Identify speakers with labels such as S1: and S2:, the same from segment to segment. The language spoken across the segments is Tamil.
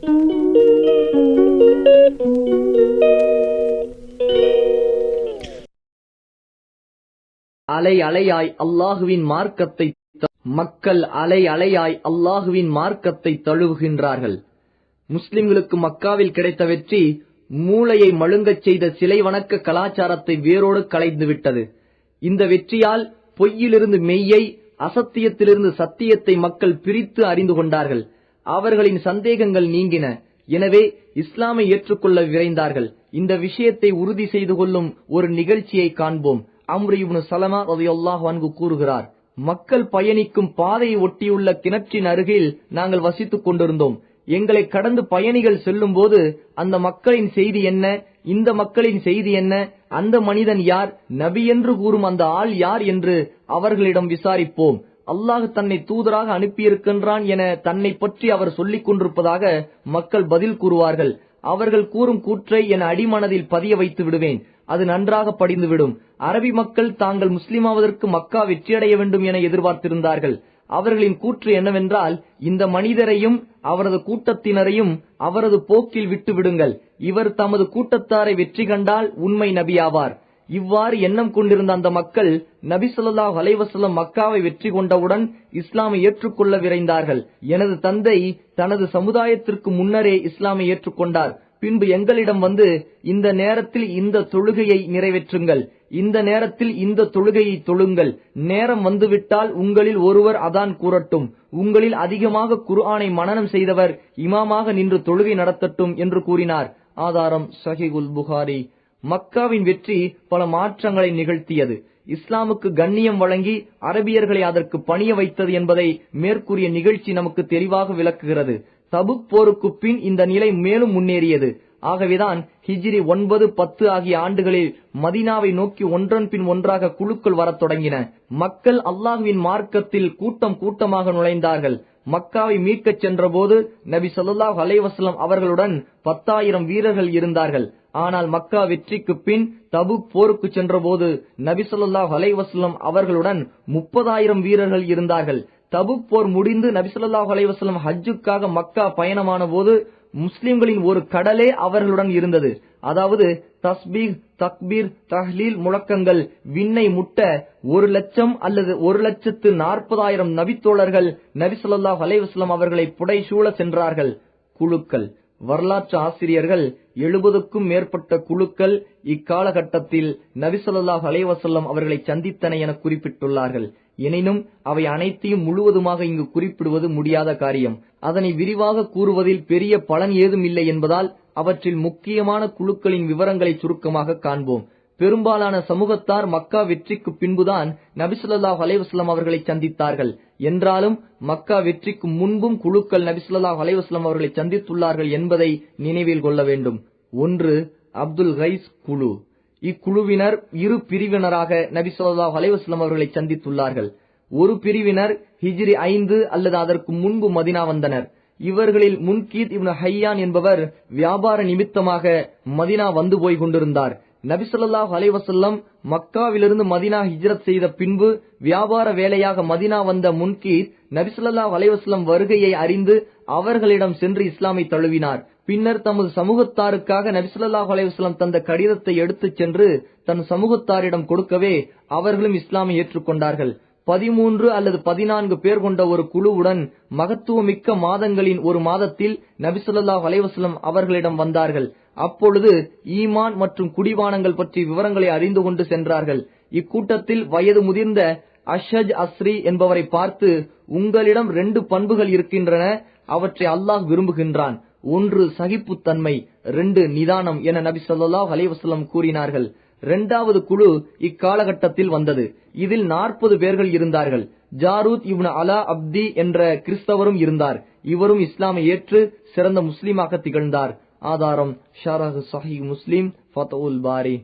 S1: அலை அலையாய் அல்லாஹுவின் மார்க்கத்தை மக்கள் அலை அலையாய் அல்லாஹுவின் மார்க்கத்தை தழுவுகின்றார்கள். முஸ்லிம்களுக்கு மக்காவில் கிடைத்த வெற்றி மூளையை மழுங்கச் செய்த சிலை வணக்க கலாச்சாரத்தை வேரோடு களைந்துவிட்டது. இந்த வெற்றியால் பொய்யிலிருந்து மெய்யை, அசத்தியத்திலிருந்து சத்தியத்தை மக்கள் பிரித்து அறிந்து கொண்டார்கள். அவர்களின் சந்தேகங்கள் நீங்கின. எனவே இஸ்லாமை ஏற்றுக்கொள்ள விரைந்தார்கள். இந்த விஷயத்தை உறுதி செய்து கொள்ளும் ஒரு நிகழ்ச்சியை காண்போம். அம்ர் இப்னு சலமா ரலியல்லாஹு அன்ஹு கூறுகிறார், மக்கள் பயணிக்கும் பாதையை ஒட்டியுள்ள கிணற்றின் அருகில் நாங்கள் வசித்துக் கொண்டிருந்தோம். எங்களை கடந்து பயணிகள் செல்லும் போது அந்த மக்களின் செய்தி என்ன, இந்த மக்களின் செய்தி என்ன, அந்த மனிதன் யார், நபி என்று கூறும் அந்த ஆள் யார் என்று அவர்களிடம் விசாரிப்போம். அல்லாஹ் தன்னை தூதராக அனுப்பியிருக்கின்றான் என தன்னை பற்றி அவர் சொல்லிக் கொண்டிருப்பதாக மக்கள் பதில் கூறுவார்கள். அவர்கள் கூறும் கூற்றை என் அடிமனதில் பதிய வைத்து விடுவேன். அது நன்றாக படிந்துவிடும். அரபி மக்கள் தாங்கள் முஸ்லிமாவதற்கு மக்கா வெற்றியடைய வேண்டும் என எதிர்பார்த்திருந்தார்கள். அவர்களின் கூற்று என்னவென்றால், இந்த மனிதரையும் அவரது கூட்டத்தினரையும் அவரது போக்கில் விட்டு விடுங்கள். இவர் தமது கூட்டத்தாரை வெற்றி கண்டால் உண்மை நபியாவார். இவ்வாறு எண்ணம் கொண்டிருந்த அந்த மக்கள் நபி ஸல்லல்லாஹு அலைஹி வஸல்லம் மக்காவை வெற்றி கொண்டவுடன் இஸ்லாமை ஏற்றுக்கொள்ள விரைந்தார்கள். எனது தந்தை தனது சமுதாயத்திற்கு முன்னரே இஸ்லாமை ஏற்றுக்கொண்டார். பின்பு எங்களிடம் வந்து, இந்த நேரத்தில் இந்த தொழுகையை நிறைவேற்றுங்கள், இந்த நேரத்தில் இந்த தொழுகையை தொழுங்கள், நேரம் வந்துவிட்டால் உங்களில் ஒருவர் அதான் கூறட்டும், உங்களில் அதிகமாக குர்ஆனை மனனம் செய்தவர் இமாமாக நின்று தொழுகை நடத்தட்டும் என்று கூறினார். ஆதாரம் ஸஹீஹுல் புகாரி. மக்காவின் வெற்றி பல மாற்றங்களை நிகழ்த்தியது. இஸ்லாமுக்கு கண்ணியம் வழங்கி அரபியர்களை அதற்கு பணிய வைத்தது என்பதை மேற்கூறிய நிகழ்ச்சி நமக்கு தெளிவாக விளக்குகிறது. தபுக் போருக்கு பின் இந்த நிலை மேலும் முன்னேறியது. ஆகவேதான் ஹிஜ்ரி 9, 10 ஆகிய ஆண்டுகளில் மதீனாவை நோக்கி ஒன்றன் பின் ஒன்றாக குழுக்கள் வரத் தொடங்கின. மக்கள் அல்லாஹ்வின் மார்க்கத்தில் கூட்டம் கூட்டமாக நுழைந்தார்கள். மக்காவை மீட்கச் சென்ற போது நபி ஸல்லல்லாஹு அலைஹி வஸல்லம் அவர்களுடன் 10,000 வீரர்கள் இருந்தார்கள். ஆனால் மக்கா வெற்றிக்கு பின் தபுக் போருக்கு சென்ற போது நபி ஸல்லல்லாஹு அலைஹி வஸல்லம் அவர்களுடன் 30,000 வீரர்கள் இருந்தார்கள். தபுக் போர் முடிந்து நபி ஸல்லல்லாஹு அலைஹி வஸல்லம் ஹஜ்ஜுக்காக மக்கா பயணமான போது முஸ்லிம்களின் ஒரு கடலே அவர்களுடன் இருந்தது. அதாவது தஸ்பீஹ், தக்பீர், தஹ்லீல் முழக்கங்கள் விண்ணை முட்ட 1,00,000 அல்லது 1,40,000 நபித்தோழர்கள் நபி ஸல்லல்லாஹு அலைஹி வஸல்லம் அவர்களை புடைசூழ சென்றார்கள். குழுக்கள். வரலாற்று ஆசிரியர்கள் 70க்கும் மேற்பட்ட குழுக்கள் இக்காலகட்டத்தில் நபி ஸல்லல்லாஹு அலைஹி வஸல்லம் அவர்களை சந்தித்தன என குறிப்பிட்டுள்ளார்கள். எனினும் அவை அனைத்தையும் முழுவதுமாக இங்கு குறிப்பிடுவது முடியாத காரியம். அதனை விரிவாக கூறுவதில் பெரிய பலன் ஏதும் இல்லை என்பதால் அவற்றில் முக்கியமான குழுக்களின் விவரங்களை சுருக்கமாக காண்போம். பெரும்பாலான சமூகத்தார் மக்கா வெற்றிக்கு பின்புதான் நபி ஸல்லல்லாஹு அலைஹி வஸல்லம் அவர்களை சந்தித்தார்கள். என்றாலும் மக்கா வெற்றிக்கு முன்பும் குழுக்கள் நபி ஸல்லல்லாஹு அலைஹி வஸல்லம் அவர்களை சந்தித்துள்ளார்கள் என்பதை நினைவில் கொள்ள வேண்டும். 1. அப்துல் கைஸ் குழு. இக்குழுவினர் இரு பிரிவினராக நபி ஸல்லல்லாஹு அலைஹி வஸல்லம் அவர்களை சந்தித்துள்ளார்கள். ஒரு பிரிவினர் ஹிஜ்ரி 5 அல்லது அதற்கு முன்பு மதீனா வந்தனர். இவர்களில் முன்கீத் இப்னு ஹையான் என்பவர் வியாபார நிமித்தமாக மதீனா வந்து போய் கொண்டிருந்தார். நபி ஸல்லல்லாஹு அலைஹி வஸல்லம் மக்காவிலிருந்து மதீனா ஹிஜ்ரத் செய்த பின்பு வியாபார வேலையாக மதீனா வந்த முன்கீத் நபி ஸல்லல்லாஹு அலைஹி வஸல்லம் வருகையை அறிந்து அவர்களிடம் சென்று இஸ்லாமை தழுவினார். பின்னர் தமது சமூகத்தாருக்காக நபி ஸல்லல்லாஹு அலைஹி வஸல்லம் தந்த கடிதத்தை எடுத்துச் சென்று தன் சமூகத்தாரிடம் கொடுக்கவே அவர்களும் இஸ்லாமை ஏற்றுக்கொண்டார்கள். 13 அல்லது 14 பேர் கொண்ட ஒரு குழுவுடன் மகத்துவமிக்க மாதங்களின் ஒரு மாதத்தில் நபி ஸல்லல்லாஹு அலைஹி வஸல்லம் அவர்களிடம் வந்தார்கள். அப்பொழுது ஈமான் மற்றும் குடிபானங்கள் பற்றி விவரங்களை அறிந்து கொண்டு சென்றார்கள். இக்கூட்டத்தில் வயது முதிர்ந்த அஷ்ஹஜ் அஸ்ரி என்பவரை பார்த்து, உங்களிடம் 2 பண்புகள் இருக்கின்றன, அவற்றை அல்லாஹ் விரும்புகின்றான். 1 சகிப்புத்தன்மை, 2 நிதானம் என நபி ஸல்லல்லாஹு அலைஹி வஸல்லம் கூறினார்கள். 2வது குழு இக்காலகட்டத்தில் வந்தது. இதில் 40 பேர்கள் இருந்தார்கள். ஜாரூத் இப்னு அலா அப்தி என்ற கிறிஸ்தவரும் இருந்தார். இவரும் இஸ்லாமை ஏற்று சிறந்த முஸ்லிமாக திகழ்ந்தார். ஆதாரம் ஷரஹ் ஸஹீஹ் முஸ்லிம், ஃபத்ஹுல் பாரி.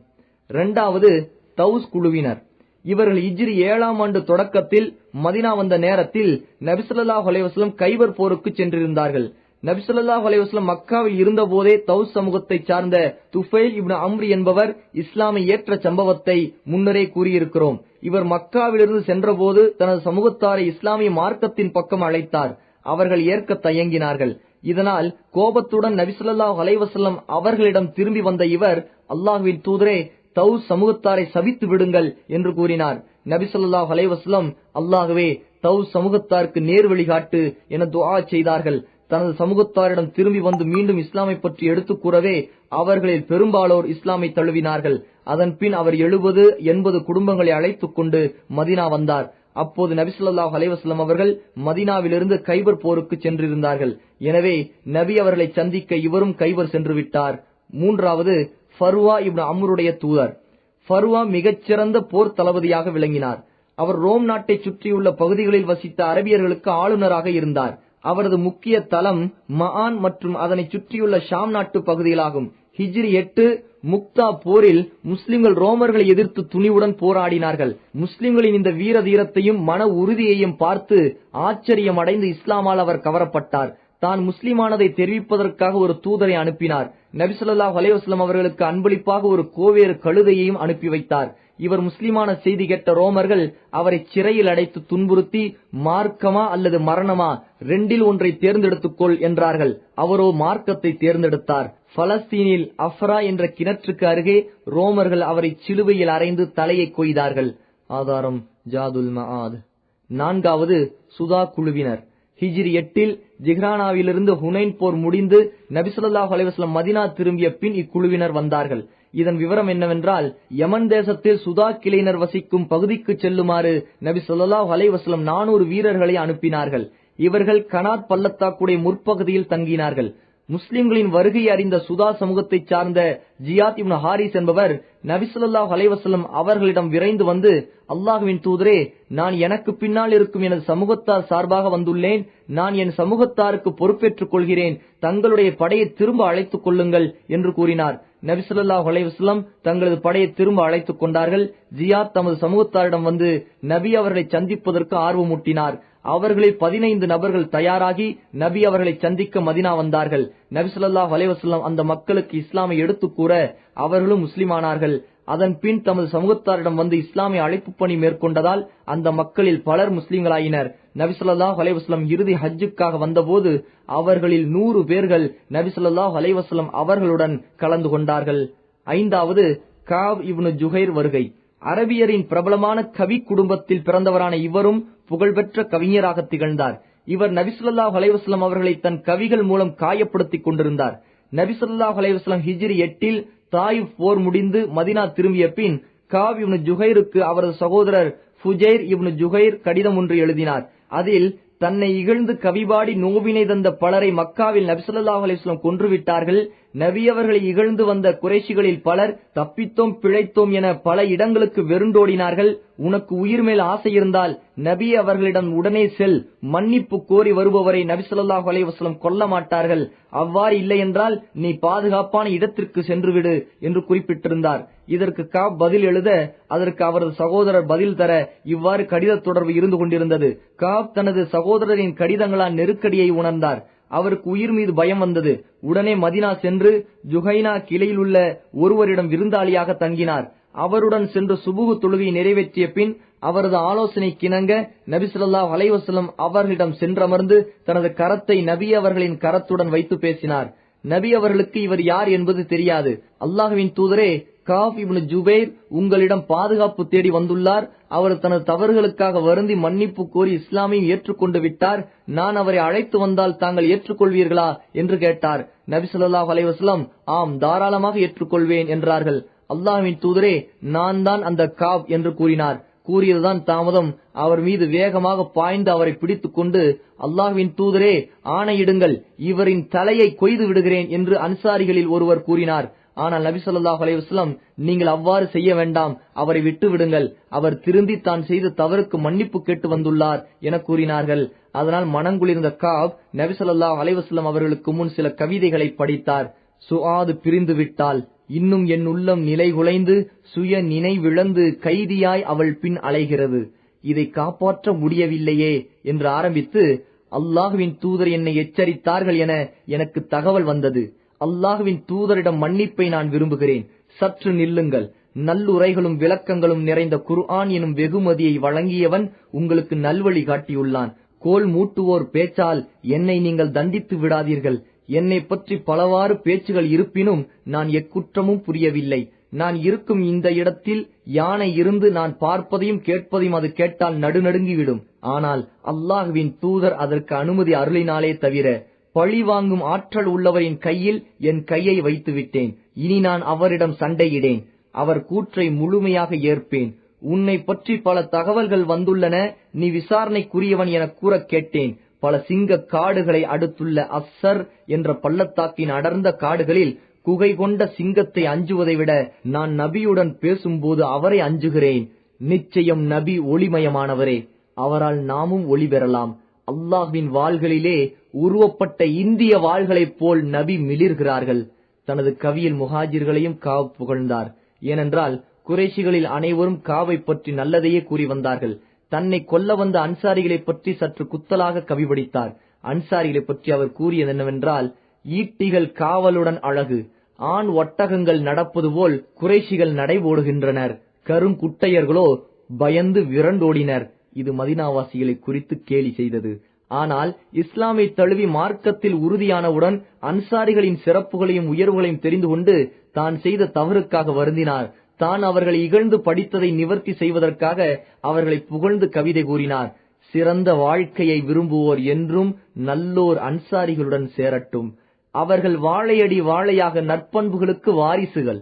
S1: 2வது தௌஸ் குழுவினர். இவர்கள் ஹிஜ்ரி 7ஆம் ஆண்டு தொடக்கத்தில் மதீனா வந்த நேரத்தில் நபி ஸல்லல்லாஹு அலைஹி வஸல்லம் கைபர் போருக்கு சென்றிருந்தார்கள். நபி ஸல்லல்லாஹு அலைஹி வஸல்லம் மக்காவில் இருந்த போதே தௌஸ் சமூகத்தை சார்ந்த துஃபைல் இப்னு அம்ர் என்பவர் இஸ்லாமை ஏற்ற சம்பவத்தை முன்னரே கூறியிருக்கிறோம். இவர் மக்காவிலிருந்து சென்றபோது தனது சமூகத்தாரை இஸ்லாமிய மார்க்கத்தின் பக்கம் அழைத்தார். அவர்கள் ஏற்க தயங்கினார்கள். இதனால் கோபத்துடன் நபி ஸல்லல்லாஹு அலைஹி வஸல்லம் அவர்களிடம் திரும்பி வந்த இவர், அல்லாஹ்வின் தூதரே, தௌஸ் சமூகத்தாரை சபித்து விடுங்கள் என்று கூறினார். நபி ஸல்லல்லாஹு அலைஹி வஸல்லம், அல்லாஹ்வே, தௌஸ் சமூகத்தாருக்கு நேர் வழிகாட்டு என துஆ செய்தார்கள். தனது சமூகத்தாரிடம் திரும்பி வந்து மீண்டும் இஸ்லாமை பற்றி எடுத்துக் கூறவே அவர்களில் பெரும்பாலோர் இஸ்லாமை தழுவினார்கள். அதன் பின் அவர் 70-80 குடும்பங்களை அழைத்துக் கொண்டு மதீனா வந்தார். அப்போது நபி ஸல்லல்லாஹு அலைஹி வஸல்லம் அவர்கள் மதீனாவிலிருந்து கைபர் போருக்கு சென்றிருந்தார்கள். எனவே நபி அவர்களை சந்திக்க இவரும் கைபர் சென்று விட்டார். மூன்றாவது, ஃபர்வா இப்னு அம்ருடைய தூதர். ஃபர்வா மிகச்சிறந்த போர் தளபதியாக விளங்கினார். அவர் ரோம் நாட்டை சுற்றியுள்ள பகுதிகளில் வசித்த அரபியர்களுக்கு ஆளுநராக இருந்தார். அவரது முக்கிய தளம் மஆன் மற்றும் அதனை சுற்றியுள்ள ஷாம் நாட்டு பகுதிகளாகும். ஹிஜ்ரி 8 முக்தா போரில் முஸ்லிம்கள் ரோமர்களை எதிர்த்து துணிவுடன் போராடினார்கள். முஸ்லிம்களின் இந்த வீர தீரத்தையும் மன உறுதியையும் பார்த்து ஆச்சரியம் அடைந்து இஸ்லாமால் அவர் கவரப்பட்டார். தான் முஸ்லிமானதை தெரிவிப்பதற்காக ஒரு தூதரை அனுப்பினார். நபி ஸல்லல்லாஹு அலைஹி வஸல்லம் அவர்களுக்கு அன்பளிப்பாக ஒரு கோவேறு கழுதையையும் அனுப்பி வைத்தார். இவர் முஸ்லிமான செய்தி கேட்ட ரோமர்கள் அவரை சிறையில் அடைத்து துன்புறுத்தி, மார்க்கமா அல்லது மரணமா, ரெண்டில் ஒன்றை தேர்ந்தெடுத்துக்கொள் என்றார்கள். அவரோ மார்க்கத்தை தேர்ந்தெடுத்தார். பலஸ்தீனில் அஃப்ரா என்ற கிணற்றுக்கு அருகே ரோமர்கள் அவரை சிலுவையில் அறைந்து தலையை கொய்தார்கள். ஆதாரம் ஜாதுல் மஆத். நான்காவது, சுதா குழுவினர். ஹிஜ்ரி 8 ஜிஹ்ரானாவிலிருந்து ஹுனைன் போர் முடிந்து நபி ஸல்லல்லாஹு அலைஹி வஸல்லம் மதீனா திரும்பிய பின் இக்குழுவினர் வந்தார்கள். இதன் விவரம் என்னவென்றால், யமன் தேசத்தில் சுதா கிளையினர் வசிக்கும் பகுதிக்கு செல்லுமாறு நபி ஸல்லல்லாஹு அலைஹி வஸல்லம் 400 வீரர்களை அனுப்பினார்கள். இவர்கள் கனாத் பள்ளத்தாக்குடைய முற்பகுதியில் தங்கினார்கள். முஸ்லிம்களின் வருகையை அறிந்த சுதா சமூகத்தை சார்ந்த ஜியாத் இப்னு ஹாரிஸ் என்பவர் நபி ஸல்லல்லாஹு அலைஹி வஸல்லம் அவர்களிடம் விரைந்து வந்து, அல்லாஹ்வின் தூதரே, நான் எனக்கு பின்னால் இருக்கும் எனது சமூகத்தார் சார்பாக வந்துள்ளேன். நான் என் சமூகத்தாருக்கு பொறுப்பேற்றுக் கொள்கிறேன். தங்களுடைய படையை திரும்ப அழைத்துக் கொள்ளுங்கள் என்று கூறினார். நபி ஸல்லல்லாஹு அலைஹி வஸல்லம் தங்களது படையை திரும்ப அழைத்துக் கொண்டார்கள். ஜியாத் தமது சமூகத்தாரிடம் வந்து நபி அவர்களை சந்திப்பதற்கு ஆர்வமூட்டினார். அவர்களில் 15 நபர்கள் தயாராகி நபி அவர்களை சந்திக்க மதீனா வந்தார்கள். நபி ஸல்லல்லாஹு அலைஹி வஸல்லம் அந்த மக்களுக்கு இஸ்லாமை எடுத்துக் கூற அவர்களும் முஸ்லிமானார்கள். அதன் பின் தமது சமூகத்தாரிடம் வந்து இஸ்லாமிய அழைப்பு பணி மேற்கொண்டதால் அந்த மக்களில் பலர் முஸ்லிம்களாயினர். நபி ஸல்லல்லாஹு அலைஹி வஸல்லம் இறுதி ஹஜ்ஜுக்காக வந்தபோது அவர்களில் 100 பேர்கள் நபி ஸல்லல்லாஹு அலைஹி வஸல்லம் அவர்களுடன் கலந்து கொண்டார்கள். ஐந்தாவது, காப் இப்னு ஜுஹைர் வருகை. அரபியரின் பிரபலமான கவி குடும்பத்தில் பிறந்தவரான இவரும் புகழ்பெற்ற கவிஞராக திகழ்ந்தார். இவர் நபி ஸல்லல்லாஹு அலைஹி வஸல்லம் அவர்களை தன் கவிகள் மூலம் காயப்படுத்திக் கொண்டிருந்தார். நபி ஸல்லல்லாஹு அலைஹி வஸல்லம் ஹிஜ்ரி 8 தாயிஃப் போர் முடிந்து மதீனா திரும்பிய பின் காப் இப்னு ஜுஹைருக்கு அவரது சகோதரர் ஃபுஜைர் இப்னு ஜுஹைர் கடிதம் ஒன்று எழுதினார். அதில் தன்னை இகழ்ந்து கவிபாடி நோவினை தந்த பலரை மக்காவில் நபி ஸல்லல்லாஹு அலைஹி வஸல்லம் கொன்றுவிட்டார்கள். நபி அவர்களை இகழ்ந்து வந்த குறைஷிகளில் பலர் தப்பித்தோம் பிழைத்தோம் என பல இடங்களுக்கு வெருண்டோடினார்கள். உனக்கு உயிர் மேல் ஆசை இருந்தால் நபி அவர்களிடம் உடனே செல். மன்னிப்பு கோரி வருபவரை நபி ஸல்லல்லாஹு அலைஹி வஸல்லம் கொல்ல மாட்டார்கள். அவ்வாறு இல்லை என்றால் நீ பாதுகாப்பான இடத்திற்கு சென்றுவிடு என்று குறிப்பிட்டிருந்தார். இதற்கு காப் பதில் எழுத அதற்கு அவரது சகோதரர் பதில் தர இவ்வாறு கடித தொடர்பு இருந்து கொண்டிருந்தது. காப் தனது சகோதரரின் கடிதங்களால் நெருக்கடியை உணர்ந்தார். அவருக்கு உயிர் மீது பயம் வந்தது. உடனே மதீனா சென்று ஜுஹைனா கிளையில் உள்ள ஒருவரிடம் விருந்தாளியாக தங்கினார். அவருடன் சென்று சுபுகு தொழுகை நிறைவேற்றிய பின் அவரது ஆலோசனை கிணங்க நபி ஸல்லல்லாஹு அலைஹி வஸல்லம் அவர்களிடம் சென்றமர்ந்து தனது கரத்தை நபி அவர்களின் கரத்துடன் வைத்து பேசினார். நபி அவர்களுக்கு இவர் யார் என்பது தெரியாது. அல்லாஹ்வின் தூதரே, காப் இப்னு ஜுபைர் உங்களிடம் பாதுகாப்பு தேடி வந்துள்ளார். அவர் தனது தவறுகளுக்காக வருந்தி மன்னிப்பு கோரி இஸ்லாமையும் ஏற்றுக்கொண்டு விட்டார். நான் அவரை அழைத்து வந்தால் தாங்கள் ஏற்றுக்கொள்வீர்களா என்று கேட்டார். நபி ஸல்லல்லாஹு அலைஹி வஸல்லம், ஆம், தாராளமாக ஏற்றுக்கொள்வேன் என்றார்கள். அல்லாஹ்வின் தூதரே, நான் தான் அந்த காப் என்று கூறினார். கூறியதுதான் தாமதம். அவர் மீது வேகமாக பாய்ந்து அவரை பிடித்துக் கொண்டு, அல்லாஹ்வின் தூதரே, ஆணையிடுங்கள், இவரின் தலையை கொய்து விடுகிறேன் என்று அன்சாரிகளில் ஒருவர் கூறினார். ஆனால் நபி ஸல்லல்லாஹு அலைஹி வஸல்லம், நீங்கள் அவ்வாறு செய்ய வேண்டாம், அவரை விட்டு விடுங்கள். அவர் திருந்தி தான் செய்த தவறுக்கு மன்னிப்பு கேட்டு வந்துள்ளார் என கூறினார்கள். அதனால் மனங்குளிர்ந்த காப் நபி ஸல்லல்லாஹு அலைஹி வஸல்லம் அவர்களுக்கு முன் சில கவிதைகளை படித்தார். சுஆது பிரிந்து விட்டால் இன்னும் என் உள்ளம் நிலைகுலைந்து சுய நினைவிழந்து கைதியாய் அவள் பின் அலைகிறது. இதை காப்பாற்ற முடியவில்லையே என்று ஆரம்பித்து, அல்லாஹ்வின் தூதர் என்னை எச்சரித்தார்கள் என எனக்கு தகவல் வந்தது. அல்லாஹ்வின் தூதரிடம் மன்னிப்பை நான் விரும்புகிறேன். சற்று நில்லுங்கள். நல்லுரைகளும் விளக்கங்களும் நிறைந்த குர்ஆன் எனும் வெகுமதியை வழங்கியவன் உங்களுக்கு நல்வழி காட்டியுள்ளான். கோல் மூட்டுவோர் பேச்சால் என்னை நீங்கள் தண்டித்து விடாதீர்கள். என்னை பற்றி பலவாறு பேச்சுகள் இருப்பினும் நான் எக்குற்றமும் புரியவில்லை. நான் இருக்கும் இந்த இடத்தில் யானை இருந்து நான் பார்ப்பதையும் கேட்பதையும் அது கேட்டால் நடுநடுங்கிவிடும். ஆனால் அல்லாஹ்வின் தூதர் அதற்கு அனுமதி அருளினாலே தவிர பழி வாங்கும் ஆற்றல் உள்ளவரின் கையில் என் கையை வைத்து விட்டேன். இனி நான் அவரிடம் சண்டையிடேன். அவர் கூற்றை முழுமையாக ஏற்பேன். உன்னை பற்றி பல தகவல்கள் வந்துள்ளன. நீ விசாரணைக்குரியவன் என கூற கேட்டேன். பல சிங்க காடுகளை அடுத்துள்ள அஸ்ஸர் என்ற பள்ளத்தாக்கின் அடர்ந்த காடுகளில் குகை கொண்ட சிங்கத்தை அஞ்சுவதை விட நான் நபியுடன் பேசும்போது அவரை அஞ்சுகிறேன். நிச்சயம் நபி ஒளிமயமானவரே, அவரால் நாமும் ஒளி பெறலாம். அல்லாஹ்வின் வாள்களிலே உருவப்பட்ட இந்திய வாள்களைப் போல் நபி மிளிர்கிறார்கள். தனது கவியில் முஹாஜிர்களையும் காவ் புகழ்ந்தார். ஏனென்றால் குறைஷிகளில் அனைவரும் காவை பற்றி நல்லதையே கூறி வந்தார்கள். தன்னை கொல்ல வந்த அன்சாரிகளை பற்றி சற்று குத்தலாக கவி படித்தார். அன்சாரிகளை பற்றி அவர் கூறியது என்னவென்றால், ஈட்டிகள் காவலுடன் அழகு, ஆண் ஒட்டகங்கள் நடப்பது போல் குறைஷிகள் நடைபோடுகின்றனர், கருங்குட்டையர்களோ பயந்து விரண்டோடினர். இது மதீனாவாசிகளை குறித்து கேலி செய்தது. ஆனால் இஸ்லாமை தழுவி மார்க்கத்தில் உறுதியானவுடன் அன்சாரிகளின் சிறப்புகளையும் உயர்வுகளையும் தெரிந்து கொண்டு தான் செய்த தவறுக்காக வருந்தினார். தான் அவர்களை இகழ்ந்து படித்ததை நிவர்த்தி செய்வதற்காக அவர்களை புகழ்ந்து கவிதை கூறினார். சிறந்த வாழ்க்கையை விரும்புவோர் என்றும் நல்லோர் அன்சாரிகளுடன் சேரட்டும். அவர்கள் வாழையடி வாழையாக நற்பண்புகளுக்கு வாரிசுகள்.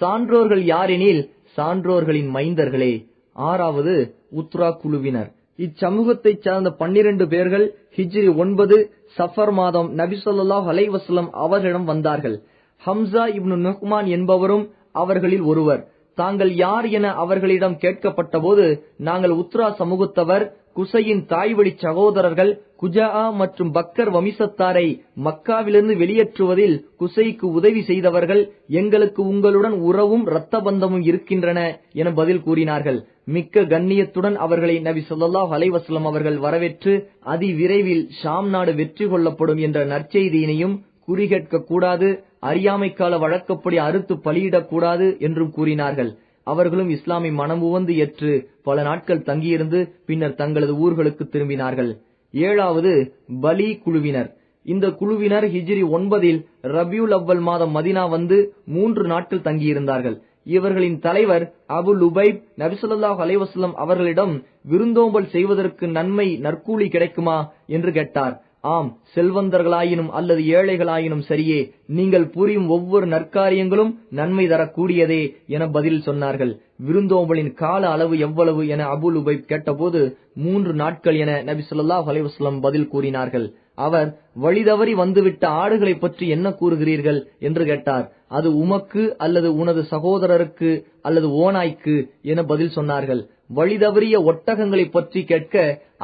S1: சான்றோர்கள் யாரெனில் சான்றோர்களின் மைந்தர்களே. 6வது உத்ரா குழுவினர். இச்சமூகத்தைச் சார்ந்த 12 பேர்கள் ஹிஜ்ரி 9 சஃபர் மாதம் நபி ஸல்லல்லாஹு அலைஹி வஸல்லம் அவர்களிடம் வந்தார்கள். ஹம்சா இப்னு நுஹ்மான் என்பவரும் அவர்களில் ஒருவர். தாங்கள் யார் என அவர்களிடம் கேட்கப்பட்ட போது, நாங்கள் உத்ரா சமூகத்தவர், குசையின் தாய்வழி சகோதரர்கள், குஜா மற்றும் பக்கர் வம்சத்தாரை மக்காவிலிருந்து வெளியேற்றுவதில் குசைக்கு உதவி செய்தவர்கள், எங்களுக்கு உங்களுடன் உறவும் இரத்த பந்தமும் இருக்கின்றன என பதில் கூறினார்கள். மிக்க கண்ணியத்துடன் அவர்களை நபி ஸல்லல்லாஹு அலைஹி வஸல்லம் அவர்கள் வரவேற்று அதி விரைவில் ஷாம் நாடு வெற்றி கொள்ளப்படும் என்ற நற்செய்தியினையும் குறிகேட்க கூடாது, அறியாமை கால வழக்கப்படி அறுத்து பலியிடக் கூடாது என்றும் கூறினார்கள். அவர்களும் இஸ்லாமை மனமுவந்து ஏற்று பல நாட்கள் தங்கியிருந்து பின்னர் தங்களது ஊர்களுக்கு திரும்பினார்கள். 7வது பலி குழுவினர். இந்த குழுவினர் ஹிஜ்ரி 9 ரபியுல் அவ்வல் மாதம் மதீனா வந்து 3 நாட்கள் தங்கியிருந்தார்கள். இவர்களின் தலைவர் அபு லுபைப் நபி ஸல்லல்லாஹு அலைஹி வஸல்லம் அவர்களிடம் விருந்தோம்பல் செய்வதற்கு நன்மை நற்கூலி கிடைக்குமா என்று கேட்டார். ஆம், செல்வந்தர்களாயினும் அல்லது ஏழைகளாயினும் சரியே, நீங்கள் புரியும் ஒவ்வொரு நற்காரியங்களும் நன்மை தரக்கூடியதே என பதில் சொன்னார்கள். விருந்தோம்பலின் கால அளவு எவ்வளவு என அபு லுபைப் கேட்டபோது 3 நாட்கள் என நபி ஸல்லல்லாஹு அலைஹி வஸல்லம் பதில் கூறினார்கள். அவர் வழிதவறி வந்துவிட்ட ஆடுகளை பற்றி என்ன கூறுகிறீர்கள் என்று கேட்டார். அது உமக்கு அல்லது உனது சகோதரருக்கு அல்லது ஓநாய்க்கு என பதில் சொன்னார்கள். வழிதவறிய ஒட்டகங்களை பற்றி கேட்க,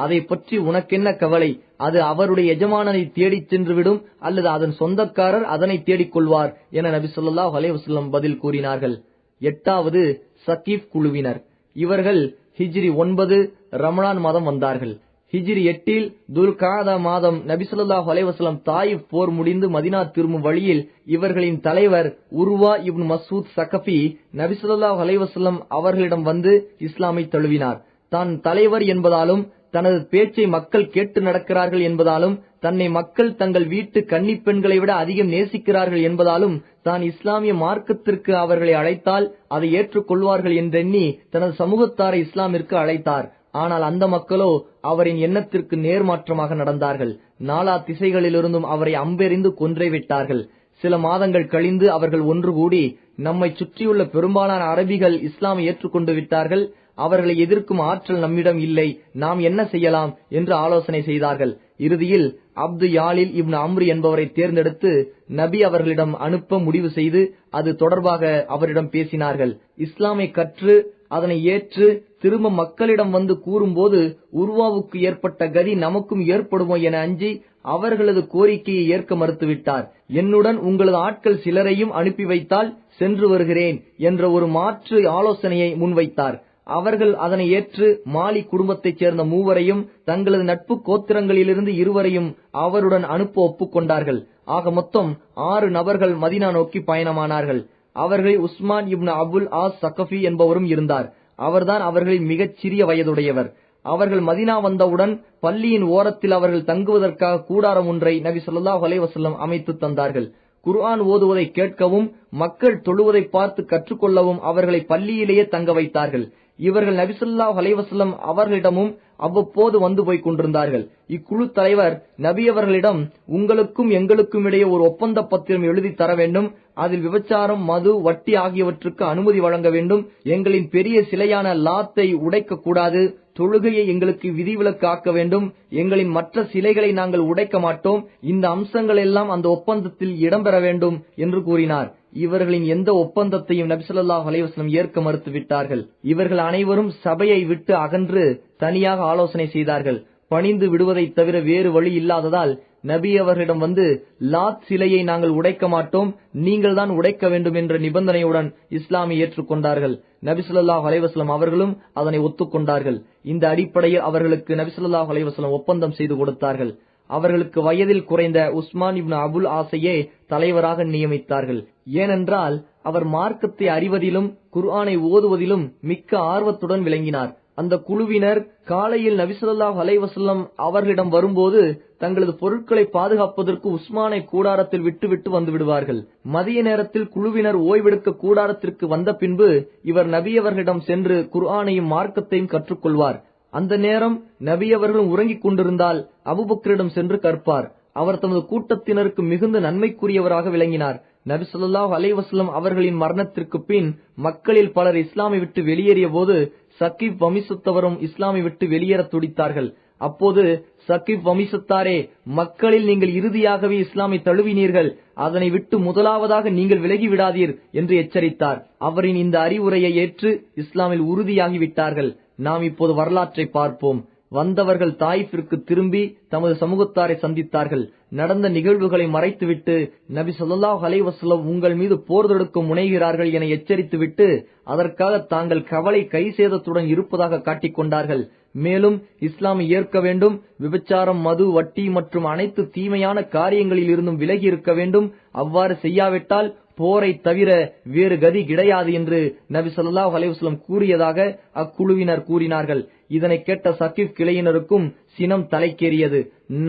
S1: அதை பற்றி உனக்கென்ன கவலை, அது அவருடைய எஜமானனை தேடிச் சென்றுவிடும் அல்லது அதன் சொந்தக்காரர் அதனை தேடிக் கொள்வார் என நபி ஸல்லல்லாஹு அலைஹி வஸல்லம் பதில் கூறினார்கள். 8வது சகீஃப் குழுவினர். இவர்கள் ஹிஜ்ரி 9 ரமலான் மாதம் வந்தார்கள். ஹிஜ்ரி 8 துல்காதா மாதம் நபி ஸல்லல்லாஹு அலைஹி வஸல்லம் தாயிஃப் போர் முடிந்து மதீனா திரும்பும் வழியில் இவர்களின் தலைவர் உர்வா இப்னு மஸ்ஊத் சகஃபி நபி ஸல்லல்லாஹு அலைஹி வஸல்லம் அவர்களிடம் வந்து இஸ்லாமை தழுவினார். தான் தலைவர் என்பதாலும் தனது பேச்சை மக்கள் கேட்டு நடக்கிறார்கள் என்பதாலும் தன்னை மக்கள் தங்கள் வீட்டு கன்னிப் பெண்களை விட அதிகம் நேசிக்கிறார்கள் என்பதாலும் தான் இஸ்லாமிய மார்க்கத்திற்கு அவர்களை அழைத்தால் அதை ஏற்றுக்கொள்வார்கள் என்றெண்ணி தனது சமூகத்தாரை இஸ்லாமிற்கு அழைத்தார். ஆனால் அந்த மக்களோ அவரின் எண்ணத்திற்கு நேர்மாற்றமாக நடந்தார்கள். நாலா திசைகளிலிருந்தும் அவரை அம்பெறிந்து கொன்றே விட்டார்கள். சில மாதங்கள் கழிந்து அவர்கள் ஒன்று கூடி, நம்மை சுற்றியுள்ள பெரும்பாலான அரபிகள் இஸ்லாமை ஏற்றுக்கொண்டு விட்டார்கள், அவர்களை எதிர்க்கும் ஆற்றல் நம்மிடம் இல்லை, நாம் என்ன செய்யலாம் என்று ஆலோசனை செய்தார்கள். இறுதியில் அப்து யாலில் இப்னு அம்ரு என்பவரை தேர்ந்தெடுத்து நபி அவர்களிடம் அனுப்ப முடிவு செய்து அது தொடர்பாக அவரிடம் பேசினார்கள். இஸ்லாமை கற்று அதனை ஏற்று திரும்ப மக்களிடம் வந்து கூறும்போது உர்வாவுக்கு ஏற்பட்ட கதி நமக்கும் ஏற்படுமோ என அஞ்சி அவர்களது கோரிக்கையை ஏற்க மறுத்துவிட்டார். என்னுடன் உங்களது ஆட்கள் சிலரையும் அனுப்பி வைத்தால் சென்று வருகிறேன் என்ற ஒரு மாற்று ஆலோசனையை முன்வைத்தார். அவர்கள் அதனை ஏற்று மாலி குடும்பத்தைச் சேர்ந்த 3வரையும் தங்களது நட்பு கோத்திரங்களிலிருந்து 2வரையும் அவருடன் அனுப்ப ஒப்புக்கொண்டார்கள். ஆக மொத்தம் 6 நபர்கள் மதீனா நோக்கி பயணமானார்கள். அவர்களில் உஸ்மான் இப்னு அபுல் ஆஸ் சகஃபி என்பவரும் இருந்தார். அவர்தான் அவர்களில் மிகச் சிறிய வயதுடையவர். அவர்கள் மதீனா வந்தவுடன் பள்ளியின் ஓரத்தில் அவர்கள் தங்குவதற்காக கூடாரம் ஒன்றை நபி ஸல்லல்லாஹு அலைஹி வஸல்லம் அமைத்து தந்தார்கள். குர்ஆன் ஓதுவதை கேட்கவும் மக்கள் தொழுவதை பார்த்து கற்றுக்கொள்ளவும் அவர்களை பள்ளியிலேயே தங்க வைத்தார்கள். இவர்கள் நபி ஸல்லல்லாஹு அலைஹி வஸல்லம் அவர்களிடமும் அவ்வப்போது வந்து போய் கொண்டிருந்தார்கள். இக்குழு தலைவர் நபி அவர்களிடம், உங்களுக்கும் எங்களுக்கும் இடையே ஒரு ஒப்பந்த பத்திரம் எழுதி தர வேண்டும். அதில் விபச்சாரம், மது, வட்டி ஆகியவற்றுக்கு அனுமதி வழங்க வேண்டும். எங்களின் பெரிய சிலையான லாத்தை உடைக்க கூடாது. தொழுகையை எங்களுக்கு விதிவிலக்கு ஆக்க வேண்டும். எங்களின் மற்ற சிலைகளை நாங்கள் உடைக்க மாட்டோம். இந்த அம்சங்கள் எல்லாம் அந்த ஒப்பந்தத்தில் இடம்பெற வேண்டும் என்று கூறினார். இவர்களின் எந்த ஒப்பந்தத்தையும் நபி ஸல்லல்லாஹு அலைஹி வஸல்லம் ஏற்க மறுத்து விட்டார்கள். இவர்கள் அனைவரும் சபையை விட்டு அகன்று தனியாக ஆலோசனை செய்தார்கள். பணிந்து விடுவதை தவிர வேறு வழி இல்லாததால் நபி அவர்களிடம் வந்து, லாத் சிலையை நாங்கள் உடைக்க மாட்டோம், நீங்கள் தான் உடைக்க வேண்டும் என்ற நிபந்தனையுடன் இஸ்லாமை ஏற்றுக்கொண்டார்கள். நபி ஸல்லல்லாஹு அலைஹி வஸல்லம் அவர்களும் அதனை ஒத்துக்கொண்டார்கள். இந்த அடிப்படையில் அவர்களுக்கு நபி ஸல்லல்லாஹு அலைஹி வஸல்லம் ஒப்பந்தம் செய்து கொடுத்தார்கள். அவர்களுக்கு வயதில் குறைந்த உஸ்மான் இப்னு அபுல் ஆசையே தலைவராக நியமித்தார்கள். ஏனென்றால் அவர் மார்க்கத்தை அறிவதிலும் குர்ஆனை ஓதுவதிலும் மிக்க ஆர்வத்துடன் விளங்கினார். அந்த குழுவினர் காலையில் நபி ஸல்லல்லாஹு அலைஹி வஸல்லம் அவர்களிடம் வரும்போது தங்களது பொருட்களை பாதுகாப்பதற்கு உஸ்மானை கூடாரத்தில் விட்டுவிட்டு வந்து விடுவார்கள். மதிய நேரத்தில் குழுவினர் ஓய்வெடுக்க கூடாரத்திற்கு வந்த பின்பு இவர் நபி அவர்களிடம் சென்று குர்ஆனையும் மார்க்கத்தையும் கற்றுக்கொள்வார். அந்த நேரம் நபி அவர்களும் உறங்கிக் கொண்டிருந்தால் அபூபக்கரிடம் சென்று கற்பார். அவர் தமது கூட்டத்தினருக்கு மிகுந்த நன்மைக்குரியவராக விளங்கினார். நபி ஸல்லல்லாஹு அலைஹி வஸல்லம் அவர்களின் மரணத்திற்கு பின் மக்களில் பலர் இஸ்லாமை விட்டு வெளியேறிய போது சகீப் வம்சத்தவரும் இஸ்லாமை விட்டு வெளியேற துடித்தார்கள். அப்போது சகீப் வம்சத்தாரே, மக்களில் நீங்கள் இறுதியாகவே இஸ்லாமை தழுவினீர்கள், அதனை விட்டு முதலாவதாக நீங்கள் விலகி விடாதீர் என்று எச்சரித்தார். அவரின் இந்த அறிவுரையை ஏற்று இஸ்லாமில் உறுதியாகிவிட்டார்கள். நாம் இப்போது வரலாற்றை பார்ப்போம். வந்தவர்கள் தாயிஃபிற்கு திரும்பி தமது சமூகத்தாரை சந்தித்தார்கள். நடந்த நிகழ்வுகளை மறைத்துவிட்டு நபி ஸல்லல்லாஹு அலைஹி வஸல்லம் உங்கள் மீது போர் தொடுக்க முனைகிறார்கள் என எச்சரித்துவிட்டு அதற்காக தாங்கள் கவலை கை சேதத்துடன் இருப்பதாக காட்டிக் கொண்டார்கள். மேலும் இஸ்லாமை ஏற்க வேண்டும், விபச்சாரம், மது, வட்டி மற்றும் அனைத்து தீமையான காரியங்களில் இருந்தும் விலகி இருக்க வேண்டும். அவ்வாறு செய்யாவிட்டால் போரை தவிர வேறு கதி கிடையாது என்று நபி ஸல்லல்லாஹு அலைஹி வஸல்லம் கூறியதாக அக்குழுவினர் கூறினார்கள். இதனை கேட்ட சகீப் கிளையினருக்கும் சினம் தலைக்கேறியது.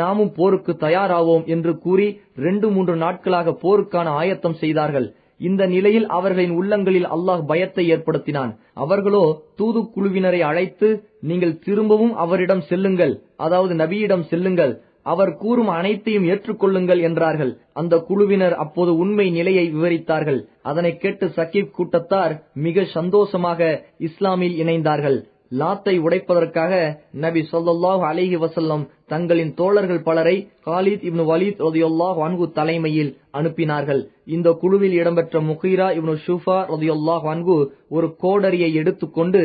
S1: நாமும் போருக்கு தயாராவோம் என்று கூறி 2-3 நாட்களாக போருக்கான ஆயத்தம் செய்தார்கள். இந்த நிலையில் அவர்களின் உள்ளங்களில் அல்லாஹ் பயத்தை ஏற்படுத்தினான். அவர்களோ தூதுக்குழுவினரை அழைத்து, நீங்கள் திரும்பவும் அவரிடம் செல்லுங்கள், அதாவது நபியிடம் செல்லுங்கள், அவர் கூறும் அனைத்தையும் ஏற்றுக்கொள்ளுங்கள் என்றார்கள். அந்த குழுவினர் அப்போது உண்மை நிலையை விவரித்தார்கள். அதனை கேட்டு சகீப் கூட்டத்தார் மிக சந்தோஷமாக இஸ்லாமில் இணைந்தார்கள். லாத்தை உடைப்பதற்காக நபி ஸல்லல்லாஹு அலைஹி வஸல்லம் தங்களின் தோழர்கள் பலரை காலித் இப்னு வலீத் ரலியல்லாஹு அன்ஹு தலைமையில் அனுப்பினார்கள். இந்த குழுவில் இடம்பெற்ற முகீரா இப்னு ஷுஃபா ரலியல்லாஹு அன்ஹு ஒரு கோடரியை எடுத்துக்கொண்டு,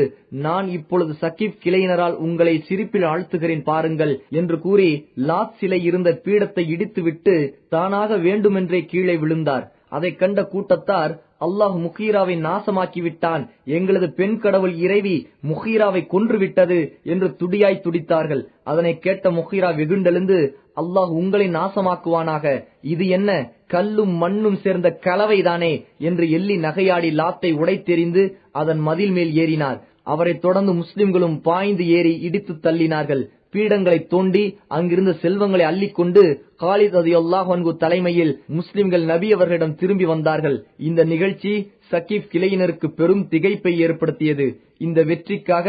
S1: நான் இப்பொழுது சகீப் கிளையினரால் உங்களை சிரிப்பில் ஆழ்த்துகிறேன் பாருங்கள் என்று கூறி லாத் சிலை இருந்த பீடத்தை இடித்துவிட்டு தானாக வேண்டுமென்றே கீழே விழுந்தார். அதை கண்ட கூட்டத்தார், அல்லாஹ் முகீராவை நாசமாக்கி விட்டான், எங்களது பெண் கடவுள் இறைவி முகீராவை கொன்று விட்டது என்று துடியாய் துடித்தார்கள். அதனை கேட்ட முகீரா வெகுண்டெழுந்து, அல்லாஹ் உங்களை நாசமாக்குவானாக, இது என்ன கல்லும் மண்ணும் சேர்ந்த கலவைதானே என்று எள்ளி நகையாடி லாத்தை உடைத்தெறிந்து அதன் மதில் மேல் ஏறினார். அவரை தொடர்ந்து முஸ்லிம்களும் பாய்ந்து ஏறி இடித்து தள்ளினார்கள். பீடங்களை தோண்டி அங்கிருந்த செல்வங்களை அள்ளிக்கொண்டு காலித் ரலியல்லாஹு அன்ஹு தலைமையில் முஸ்லிம்கள் நபி அவர்களிடம் திரும்பி வந்தார்கள். இந்த நிகழ்ச்சி சகீப் கிளையினருக்கு பெரும் திகைப்பை ஏற்படுத்தியது. இந்த வெற்றிக்காக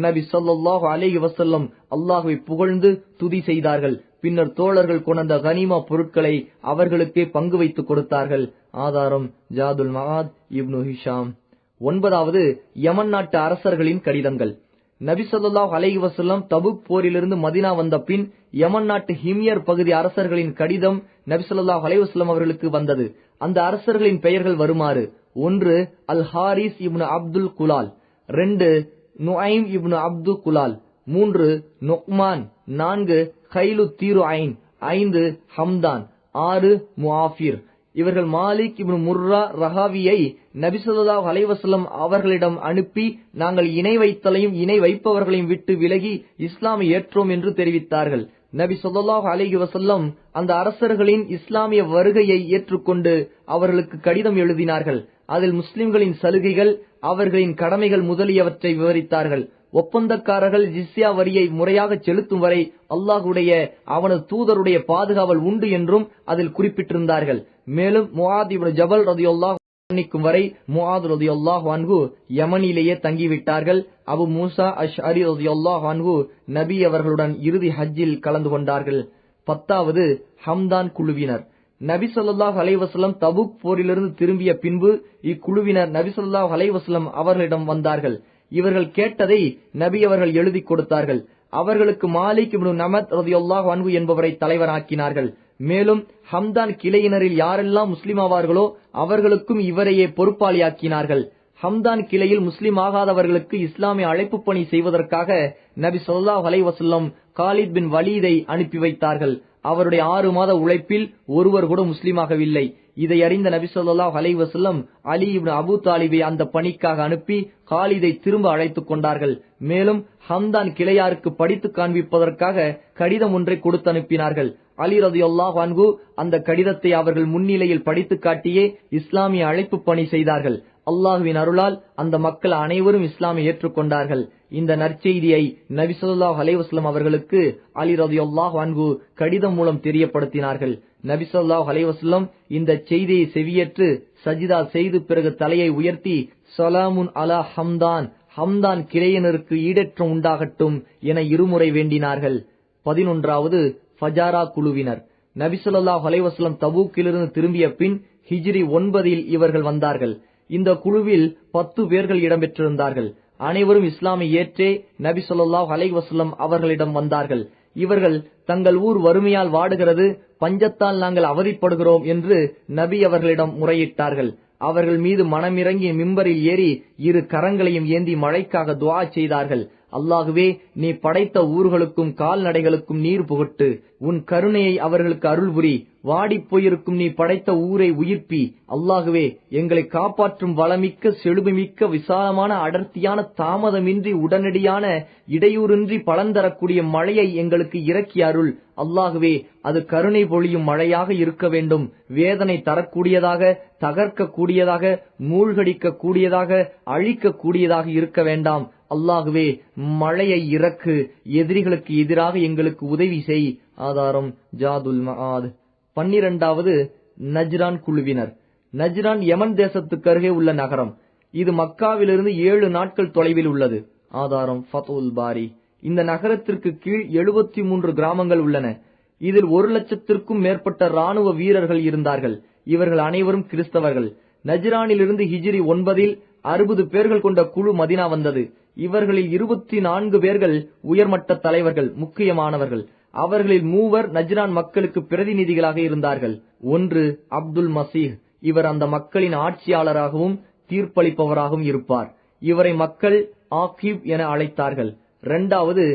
S1: நபி ஸல்லல்லாஹு அலைஹி வஸல்லம் அல்லாஹ்வை புகழ்ந்து துதி செய்தார்கள். பின்னர் தோழர்கள் கொண்ட கனிமா பொருட்களை அவர்களுக்கே பங்கு வைத்து கொடுத்தார்கள். ஆதாரம் ஜாதுல் மஆத் இப்னு ஹிஷாம். 9வது யமன் நாட்டு அரசர்களின் கடிதங்கள். நபி ஸல்லல்லாஹு அலைஹி வஸல்லம் தபுக் போரிலிருந்து மதீனா வந்த பின் யமன் நாட்டு ஹிம்யர் பகுதி அரசர்களின் கடிதம் நபி ஸல்லல்லாஹு அலைஹி வஸல்லம் அவர்களுக்கு வந்தது. அந்த அரசர்களின் பெயர்கள் வருமாறு: 1 அல் ஹாரிஸ் இப்னு அப்துல் குலால், 2 நுஐம் இப்னு அப்து குலால், 3 நுக்மான், 4 கைலு தீரு ஐன், 5 ஹம்தான், 6 முஆஃபிர். இவர்கள் மாலிக் இப்னு முர்ரா ரஹாவியை நபி ஸல்லல்லாஹு அலைஹி வஸல்லம் அவர்களிடம் அனுப்பி, நாங்கள் இணை வைத்தலையும் இணை வைப்பவர்களையும் விட்டு விலகி இஸ்லாமை ஏற்றோம் என்று தெரிவித்தார்கள். நபி ஸல்லல்லாஹு அலைஹி வஸல்லம் அந்த அரசர்களின் இஸ்லாமிய வருகையை ஏற்றுக்கொண்டு அவர்களுக்கு கடிதம் எழுதினார்கள். அதில் முஸ்லிம்களின் சலுகைகள், அவர்களின் கடமைகள் முதலியவற்றை விவரித்தார்கள். ஒப்பந்தக்காரர்கள் ஜிஸ்யா வரியை முறையாக செலுத்தும் வரை அல்லாஹுடைய அவனது தூதருடைய பாதுகாவல் உண்டு என்றும் அதில் குறிப்பிட்டிருந்தார்கள். மேலும் முஆத் இப்னு ஜபல் ரலியல்லாஹு மரணிக்கும் வரை முஆத் ரலியல்லாஹு அன்ஹு யமனிலேயே தங்கிவிட்டார்கள். அபு மூசா அஷ்அரி ரலியல்லாஹு அன்ஹு நபி அவர்களுடன் இறுதி ஹஜ்ஜில் கலந்து கொண்டார்கள். 10வது ஹம்தான் குழுவினர். நபி ஸல்லல்லாஹு அலைஹி வஸல்லம் தபுக் போரிலிருந்து திரும்பிய பின்பு இக்குழுவினர் நபி ஸல்லல்லாஹு அலைஹி வஸல்லம் அவர்களிடம் வந்தார்கள். இவர்கள் கேட்டதை நபி அவர்கள் எழுதி கொடுத்தார்கள். அவர்களுக்கு மாலிக் இப்னு நமத் ரலியல்லாஹு அன்ஹு என்பவரை தலைவராக்கினார்கள். மேலும் ஹம்தான் கிளையினரில் யாரெல்லாம் முஸ்லிம் ஆவார்களோ அவர்களுக்கும் இவரையே பொறுப்பாளியாக்கினார்கள். ஹம்தான் கிளையில் முஸ்லிம் ஆகாதவர்களுக்கு இஸ்லாமிய அழைப்பு பணி செய்வதற்காக நபி ஸல்லல்லாஹு அலைஹி வஸல்லம் காலித் பின் வலீதை அனுப்பி வைத்தார்கள். அவருடைய 6 மாத உழைப்பில் ஒருவர் கூட முஸ்லிமாகவில்லை. இதை அறிந்த நபி ஸல்லல்லாஹு அலைஹி வஸல்லம் அலி இப்னு அபூ தாலிபை அந்த பணிக்காக அனுப்பி காலிதை திரும்ப அழைத்துக் கொண்டார்கள். மேலும் ஹம்தான் கிளையாருக்கு படித்து காண்பிப்பதற்காக கடிதம் ஒன்றை கொடுத்து அனுப்பினார்கள். அலி ரலியல்லாஹு அன்ஹு அந்த கடிதத்தை அவர்கள் முன்னிலையில் படித்து காட்டியே இஸ்லாமிய அழைப்பு பணி செய்தார்கள். அல்லாஹுவின் அருளால் அந்த மக்கள் அனைவரும் இஸ்லாமை ஏற்றுக்கொண்டார்கள். இந்த நற்செய்தியை நபி ஸல்லல்லாஹு அலைஹி வஸல்லம் அவர்களுக்கு அலி ரலியல்லாஹு அன்ஹு கடிதம் மூலம் தெரியப்படுத்தினார்கள். நபி ஸல்லல்லாஹு அலைஹி வஸல்லம் இந்த செய்தியை செவியேற்று சஜிதா செய்து பிறகு தலையை உயர்த்தி ஸலாமுன் அலா ஹம்தான், ஹம்தான் கிளையினருக்கு ஈடேற்றம் உண்டாகட்டும் என இருமுறை வேண்டினார்கள். 11வது ஃபஜாரா குழுவினர். நபி ஸல்லல்லாஹு அலைஹி வஸல்லம் தபூக்கிலிருந்து திரும்பிய பின் ஹிஜ்ரி 9 இவர்கள் வந்தார்கள். இந்த குழுவில் 10 பேர்கள் இடம்பெற்றிருந்தார்கள். அனைவரும் இஸ்லாமை ஏற்றே நபி ஸல்லல்லாஹு அலைஹி வஸல்லம் அவர்களிடம் வந்தார்கள். இவர்கள் தங்கள் ஊர் வறுமையால் வாடுகிறது, பஞ்சத்தால் நாங்கள் அவதிப்படுகிறோம் என்று நபி அவர்களிடம் முறையிட்டார்கள். அவர்கள் மீது மனமிறங்கி மிம்பரில் ஏறி 2 கரங்களையும் ஏந்தி மழைக்காக துஆ செய்தார்கள். அல்லாஹுவே, நீ படைத்த ஊர்களுக்கும் கால்நடைகளுக்கும் நீர் புகட்டு, உன் கருணையை அவர்களுக்கு அருள் புரி, வாடிப் போயிருக்கும் நீ படைத்த ஊரை உயிர்ப்பி. அல்லாஹுவே, எங்களை காப்பாற்றும் வளமிக்க செழுமைமிக்க விசாலமான அடர்த்தியான தாமதமின்றி உடனடியான இடையூறின்றி பலன் தரக்கூடிய மழையை எங்களுக்கு இறக்கி அருள். அல்லாஹுவே, அது கருணை பொழியும் மழையாக இருக்க வேண்டும். வேதனை தரக்கூடியதாக, தகர்க்க கூடியதாக, மூழ்கடிக்க கூடியதாக, அழிக்க கூடியதாக இருக்க வேண்டாம். அல்லாஹுவே, மழையை இறக்கு, எதிரிகளுக்கு எதிராக எங்களுக்கு உதவி செய். ஆதாரம் ஜாதுல் மஆத். 12வது நஜ்ரான் குழுவினர். நஜ்ரான் யமன் தேசத்துக்கு அருகே உள்ள நகரம். இது மக்காவிலிருந்து 7 நாட்கள் தொலைவில் உள்ளது. ஆதாரம் ஃபத்ஹுல் பாரி. இந்த நகரத்திற்கு கீழ் 73 கிராமங்கள் உள்ளன. இதில் 1 லட்சத்திற்கும் மேற்பட்ட ராணுவ வீரர்கள் இருந்தார்கள். இவர்கள் அனைவரும் கிறிஸ்தவர்கள். நஜ்ரானிலிருந்து ஹிஜ்ரி 9 60 பேர்கள் கொண்ட குழு மதினா வந்தது. இவர்களில் 24 பேர்கள் உயர்மட்ட தலைவர்கள், முக்கியமானவர்கள். அவர்களில் 3 நஜ்ரான் மக்களுக்கு பிரதிநிதிகளாக இருந்தார்கள். 1 அப்துல் மசீஹ். இவர் அந்த மக்களின் ஆட்சியாளராகவும் தீர்ப்பளிப்பவராகவும் இருப்பார். இவரை மக்கள் ஆகிப் என அழைத்தார்கள். 2வது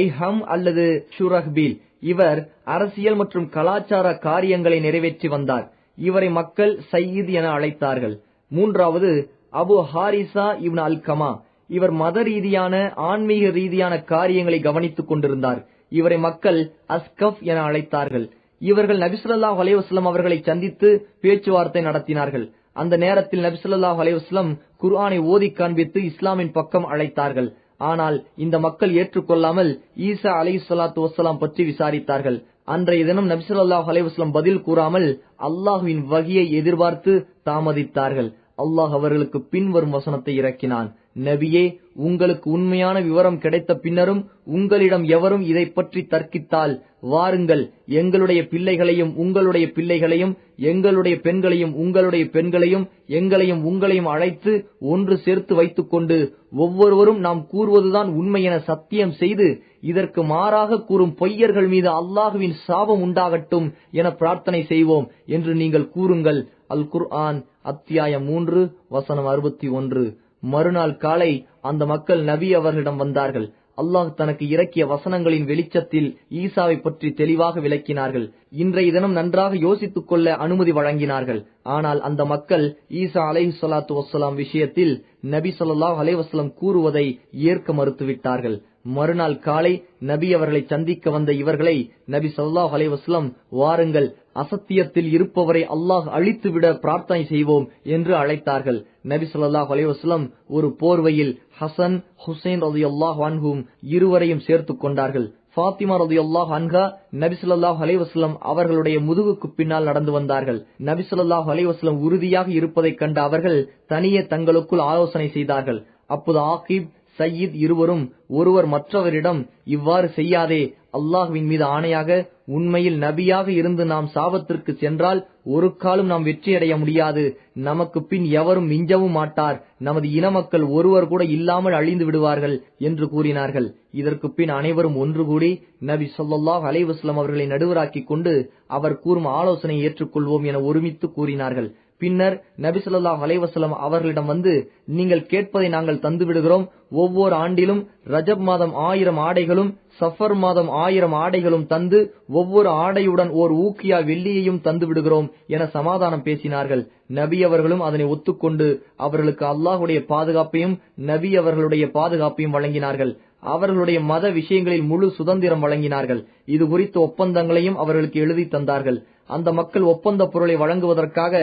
S1: ஐஹம் அல்லது ஷுரஹ்பீல். இவர் அரசியல் மற்றும் கலாச்சார காரியங்களை நிறைவேற்றி வந்தார். இவரை மக்கள் சையீத் என அழைத்தார்கள். 3வது அபு ஹாரிசா இப்னு அல்கமா. இவர் மத ரீதியான ஆன்மீக ரீதியான காரியங்களை கவனித்துக் கொண்டிருந்தார். இவரை மக்கள் அஸ்கப் என அழைத்தார்கள். இவர்கள் நபி ஸல்லல்லாஹு அலைஹி வஸல்லம் அவர்களை சந்தித்து பேச்சுவார்த்தை நடத்தினார்கள். அந்த நேரத்தில் நபி ஸல்லல்லாஹு அலைஹி வஸல்லம் குர்ஆனை ஓதி காண்பித்து இஸ்லாமின் பக்கம் அழைத்தார்கள். ஆனால் இந்த மக்கள் ஏற்றுக்கொள்ளாமல் ஈசா அலைஹிஸ்ஸலாத்து வஸ்ஸலாம் பற்றி விசாரித்தார்கள். அன்றைய தினம் நபி ஸல்லல்லாஹு அலைஹி வஸல்லம் பதில் கூறாமல் அல்லாஹ்வின் வஹியை எதிர்பார்த்து தாமதித்தார்கள். அல்லாஹ் அவர்களுக்கு பின்வரும் வசனத்தை இறக்கினான். நபியே, உங்களுக்கு உண்மையான விவரம் கிடைத்த பின்னரும் உங்களிடம் எவரும் இதை பற்றி தர்க்கித்தால், வாருங்கள், எங்களுடைய பிள்ளைகளையும் உங்களுடைய பிள்ளைகளையும், எங்களுடைய பெண்களையும் உங்களுடைய பெண்களையும், எங்களையும் உங்களையும் அழைத்து ஒன்று சேர்த்து வைத்துக் கொண்டு ஒவ்வொருவரும் நாம் கூறுவதுதான் உண்மை என சத்தியம் செய்து இதற்கு மாறாக கூறும் பொய்யர்கள் மீது அல்லாஹுவின் சாபம் உண்டாகட்டும் என பிரார்த்தனை செய்வோம் என்று நீங்கள் கூறுங்கள். அல் குர்ஆன் அத்தியாயம் 3 வசனம் 61. மறுநாள் காலை அந்த மக்கள் நபி அவர்களிடம் வந்தார்கள். அல்லாஹ் தனக்கு இறக்கிய வசனங்களின் வெளிச்சத்தில் ஈசாவை பற்றி தெளிவாக விளக்கினார்கள். இன்றைய தினம் நன்றாக யோசித்துக் கொள்ள அனுமதி வழங்கினார்கள். ஆனால் அந்த மக்கள் ஈசா அலைஹிஸ்ஸலாத்து வஸ்ஸலாம் விஷயத்தில் நபி ஸல்லல்லாஹு அலைஹி வஸல்லம் கூறுவதை ஏற்க மறுத்துவிட்டார்கள். மறுநாள் காலை நபி அவர்களை சந்திக்க வந்த இவர்களை நபி ஸல்லல்லாஹு அலைஹி வஸல்லம், வாருங்கள், அசத்தியத்தில் இருப்பவரை அல்லாஹ் அழித்துவிட பிரார்த்தனை செய்வோம் என்று அழைத்தார்கள். நபி ஸல்லல்லாஹு அலைஹி வஸல்லம் ஒரு போர்வையில் ஹசன் ஹுசைன் ரலியல்லாஹு அன்ஹும் இருவரையும் சேர்த்துக் கொண்டார்கள். ஃபாத்திமா ரலியல்லாஹு அன்ஹா நபி ஸல்லல்லாஹு அலைஹி வஸல்லம் அவர்களுடைய முதுகுக்கு பின்னால் நடந்து வந்தார்கள். நபி ஸல்லல்லாஹு அலைஹி வஸல்லம் உறுதியாக இருப்பதைக் கண்ட அவர்கள் தனியே தங்களுக்குள் ஆலோசனை செய்தார்கள். அப்போது ஆகிப், சையீத் இருவரும் ஒருவர் மற்றவரிடம், இவ்வாறு செய்யாதே, அல்லாஹ்வின் மீது ஆணையாக உண்மையில் நபியாக இருந்து நாம் சாபத்திற்கு சென்றால் ஒரு காலம் நாம் வெற்றியடைய முடியாது, நமக்கு பின் எவரும் மிஞ்சவும் மாட்டார், நமது இன மக்கள் ஒருவர் கூட இல்லாமல் அழிந்து விடுவார்கள் என்று கூறினார்கள். இதற்கு பின் அனைவரும் ஒன்று கூடி நபி ஸல்லல்லாஹு அலைஹி வஸல்லம் அவர்களை நடுவராக்கிக் கொண்டு அவர் கூறும் ஆலோசனை ஏற்றுக்கொள்வோம் என ஒருமித்து கூறினார்கள். பின்னர் நபி ஸல்லல்லாஹு அலைஹி வஸல்லம் அவர்களிடம் வந்து, நீங்கள் கேட்பதை நாங்கள் தந்து விடுகிறோம். ஒவ்வொரு ஆண்டிலும் ரஜப் மாதம் 1000 ஆடைகளும் சஃபர் மாதம் 1000 ஆடைகளும் தந்து ஒவ்வொரு ஆடையுடன் ஓர் ஊக்கியா வெள்ளியையும் தந்து விடுகிறோம் என சமாதானம் பேசினார்கள். நபி அவர்களும் அதனை ஒத்துக்கொண்டு அவர்களுக்கு அல்லாஹ்வுடைய பாதுகாப்பையும் நபி அவர்களுடைய பாதுகாப்பையும் வழங்கினார்கள். அவர்களுடைய மத விஷயங்களில் முழு சுதந்திரம் வழங்கினார்கள். இது குறித்த ஒப்பந்தங்களையும் அவர்களுக்கு எழுதி தந்தார்கள். அந்த மக்கள் ஒப்பந்த பொருளை வழங்குவதற்காக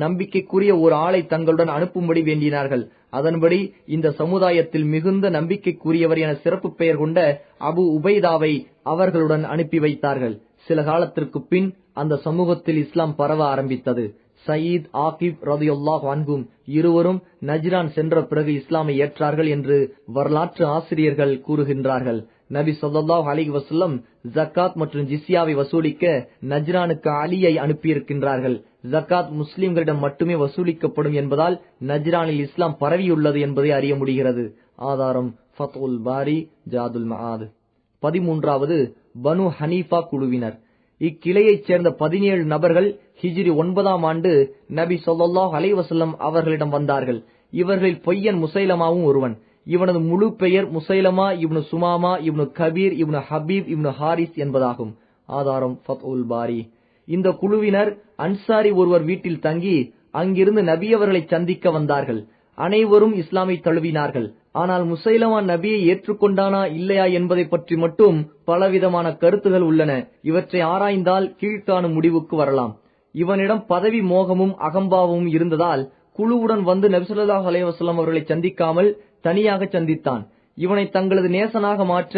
S1: நம்பிக்கைக்குரிய ஒரு ஆளை தங்களுடன் அனுப்பும்படி வேண்டினார்கள். அதன்படி இந்த சமுதாயத்தில் மிகுந்த நம்பிக்கைக்குரியவர் என சிறப்பு பெயர் கொண்ட அபு உபைதாவை அவர்களுடன் அனுப்பி வைத்தார்கள். சில காலத்திற்கு பின் அந்த சமூகத்தில் இஸ்லாம் பரவ ஆரம்பித்தது. சயீத், ஆகிப் ரலியல்லாஹு அன்ஹும் இருவரும் நஜ்ரான் சென்ற பிறகு இஸ்லாமை ஏற்றார்கள் என்று வரலாற்று ஆசிரியர்கள் கூறுகின்றார்கள். நபி ஸல்லல்லாஹு அலைஹி வஸல்லம் ஜக்காத் மற்றும் ஜிஸ்யாவை வசூலிக்க நஜ்ரானுக்கு அலியை அனுப்பியிருக்கின்றார்கள். ஜக்காத் முஸ்லிம்களிடம் மட்டுமே வசூலிக்கப்படும் என்பதால் நஜ்ரானில் இஸ்லாம் பரவியுள்ளது என்பதை அறிய முடிகிறது. ஆதாரம் ஃபத்உல் பாரி, ஜாதுல் மஆத். 13வது பனு ஹனீஃபா குழுவினர். இக்கிளையைச் சேர்ந்த 17 நபர்கள் ஹிஜ்ரி 9ஆம் ஆண்டு நபி ஸல்லல்லாஹு அலைஹி வஸல்லம் அவர்களிடம் வந்தார்கள். இவர்களில் பொய்யன் முசைலமாவும் ஒருவன். இவனது முழு பெயர் முசைலமா இப்னு சுமாமா இப்னு கபீர் இப்னு ஹபீப் இப்னு ஹாரிஸ் என்பதாகும். ஆதாரம் ஃபத்உல் பாரி. இந்த குழுவினர் அன்சாரி ஒருவர் வீட்டில் தங்கி அங்கிருந்து நபி அவர்களை சந்திக்க வந்தார்கள். அனைவரும் இஸ்லாமை தழுவினார்கள். ஆனால் முசைலமா நபியை ஏற்றுக்கொண்டானா இல்லையா என்பதை பற்றி மட்டும் பலவிதமான கருத்துகள் உள்ளன. இவற்றை ஆராய்ந்தால் கீழ்காணும் முடிவுக்கு வரலாம். இவனிடம் பதவி மோகமும் அகம்பாவமும் இருந்ததால் குழுவுடன் வந்து நபி ஸல்லல்லாஹு அலைஹி வஸல்லம் அவர்களை சந்திக்காமல் தனியாக சந்தித்தான். இவனை தங்களது நேசனாக மாற்ற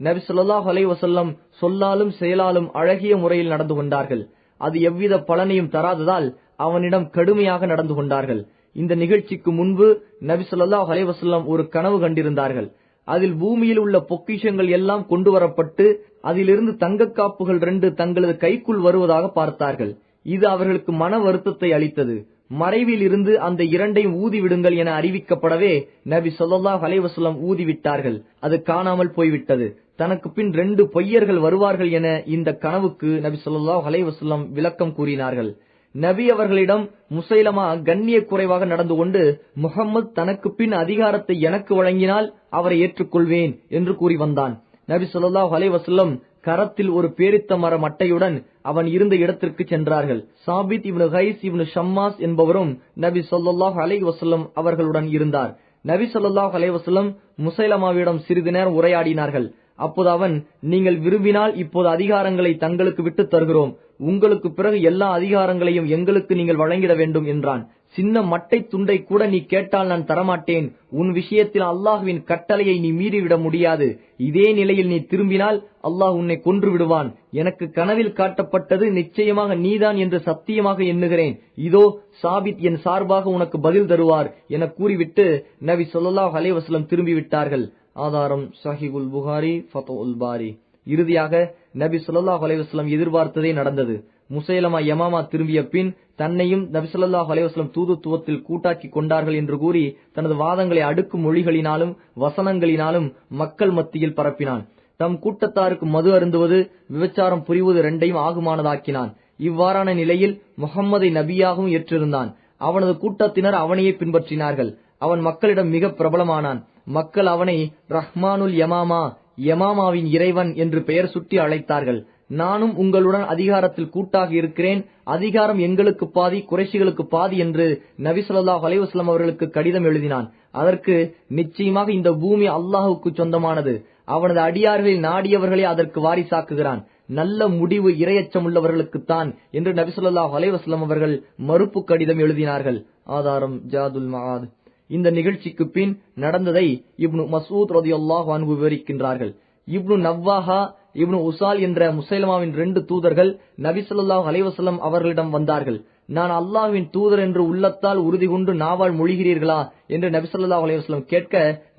S1: நபி ஸல்லல்லாஹு அலைஹி வஸல்லம் சொல்லாலும் செயலாலும் அழகிய முறையில் நடந்து கொண்டார்கள். அது எவ்வித பலனையும் தராததால் அவனிடம் கடுமையாக நடந்து கொண்டார்கள். இந்த நிகழ்ச்சிக்கு முன்பு நபி ஸல்லல்லாஹு அலைஹி வஸல்லம் ஒரு கனவு கண்டிருந்தார்கள். அதில் பூமியில் உள்ள பொக்கிஷங்கள் எல்லாம் கொண்டு வரப்பட்டு அதிலிருந்து தங்க காப்புகள் 2 தங்களது கைக்குள் வருவதாக பார்த்தார்கள். இது அவர்களுக்கு மன வருத்தத்தை அளித்தது. மறைவில் இருந்து அந்த 2ஐயும் ஊதிவிடுங்கள் என அறிவிக்கப்படவே நபி ஸல்லல்லாஹு அலைஹி வஸல்லம் ஊதிவிட்டார்கள். அது காணாமல் போய்விட்டது. தனக்கு பின் 2 பொய்யர்கள் வருவார்கள் என இந்த கனவுக்கு நபி ஸல்லல்லாஹு அலைஹி வஸல்லம் விளக்கம் கூறினார்கள். நபி அவர்களிடம் முசைலமா கண்ணிய குறைவாக நடந்து கொண்டு, முஹம்மது தனக்கு பின் அதிகாரத்தை எனக்கு வழங்கினால் அவரை ஏற்றுக்கொள்வேன் என்று கூறி வந்தான். நபி ஸல்லல்லாஹு அலைஹி வஸல்லம் கரத்தில் ஒரு பேரித்த மர மட்டையுடன் அவன் இருந்த இடத்திற்கு சென்றார்கள். சாபித் இப்னு கைஸ் இப்னு ஷம்மாஸ் என்பவரும் நபி ஸல்லல்லாஹு அலைஹி வஸல்லம் அவர்களுடன் இருந்தார். நபி ஸல்லல்லாஹு அலைஹி வஸல்லம் முசைலமாவிடம் சிறிது நேரம் உரையாடினார்கள். அப்போது அவன், நீங்கள் விரும்பினால் இப்போது அதிகாரங்களை தங்களுக்கு விட்டு தருகிறோம், உங்களுக்கு பிறகு எல்லா அதிகாரங்களையும் எங்களுக்கு நீங்கள் வழங்கிட வேண்டும் என்றான். சின்ன மட்டை துண்டை கூட நீ கேட்டால் நான் தரமாட்டேன். உன் விஷயத்தில் அல்லாஹ்வின் கட்டளையை நீ மீறிவிட முடியாது. இதே நிலையில் நீ திரும்பினால் அல்லாஹ் உன்னை கொன்று விடுவான். எனக்கு கனவில் காட்டப்பட்டது நிச்சயமாக நீதான் என்று சத்தியமாக எண்ணுகிறேன். இதோ சாபித் என் சார்பாக உனக்கு பதில் தருவார் என கூறிவிட்டு நபி ஸல்லல்லாஹு அலைஹி வஸல்லம் திரும்பிவிட்டார்கள். ஆதாரம் ஸஹீஹுல் புகாரி, ஃபத்உல் பாரி. இறுதியாக நபி ஸல்லல்லாஹு அலைஹி வஸல்லம் எதிர்பார்த்ததே நடந்தது. முசைலமா யமாமா திரும்பிய பின் தன்னையும் நபி ஸல்லல்லாஹு அலைஹி வஸல்லம் தூதுத்துவத்தில் கூட்டாக்கி கொண்டார்கள் என்று கூறி தனது வாதங்களை அடுக்கு மொழிகளினாலும் வசனங்களினாலும் மக்கள் மத்தியில் பரப்பினான். தம் கூட்டத்தாருக்கு மது அருந்துவது, விபச்சாரம் புரிவது 2ஐயும் ஆகுமானதாக்கினான். இவ்வாறான நிலையில் முஹம்மதை நபியாகவும் ஏற்றிருந்தான். அவனது கூட்டத்தினர் அவனையே பின்பற்றினார்கள். அவன் மக்களிடம் மிக பிரபலமானான். மக்கள் அவனை ரஹ்மானுல் யமாமா, யமாமாவின் இறைவன் என்று பெயர் சுட்டி அழைத்தார்கள். நானும் உங்களுடன் அதிகாரத்தில் கூட்டாக இருக்கிறேன், அதிகாரம் எங்களுக்கு பாதி குறைஷிகளுக்கு பாதி என்று நபி ஸல்லல்லாஹு அலைஹி வஸல்லம் அவர்களுக்கு கடிதம் எழுதினான். அதற்கு, நிச்சயமாக இந்த பூமி அல்லாஹுக்கு சொந்தமானது, அவனது அடியார்களில் நாடியவர்களே அதற்கு வாரிசாக்குகிறான். நல்ல முடிவு இரையச்சம் உள்ளவர்களுக்குத்தான் என்று நபி ஸல்லல்லாஹு அலைஹி வஸல்லம் அவர்கள் மறுப்பு கடிதம் எழுதினார்கள். ஆதாரம் ஜாதுல் மஆத். இந்த நிகழ்ச்சிக்கு பின் நடந்ததை இப்னு மஸ்ஊத் ரலியல்லாஹு அன்ஹு விவரிக்கின்றார்கள். இப்னு நவ்வாஹா, இப்னு உசால் என்ற முசைலமாவின் 2 தூதர்கள் நபி ஸல்லல்லாஹு அலைஹி வஸல்லம் அவர்களிடம் வந்தார்கள். நான் அல்லாஹ்வின் தூதர் என்று உள்ளத்தால் உறுதி கொண்டு நாவால் மொழிகிறீர்களா என்று நபி ஸல்லல்லாஹு அலைஹி வஸல்லம் கேட்க,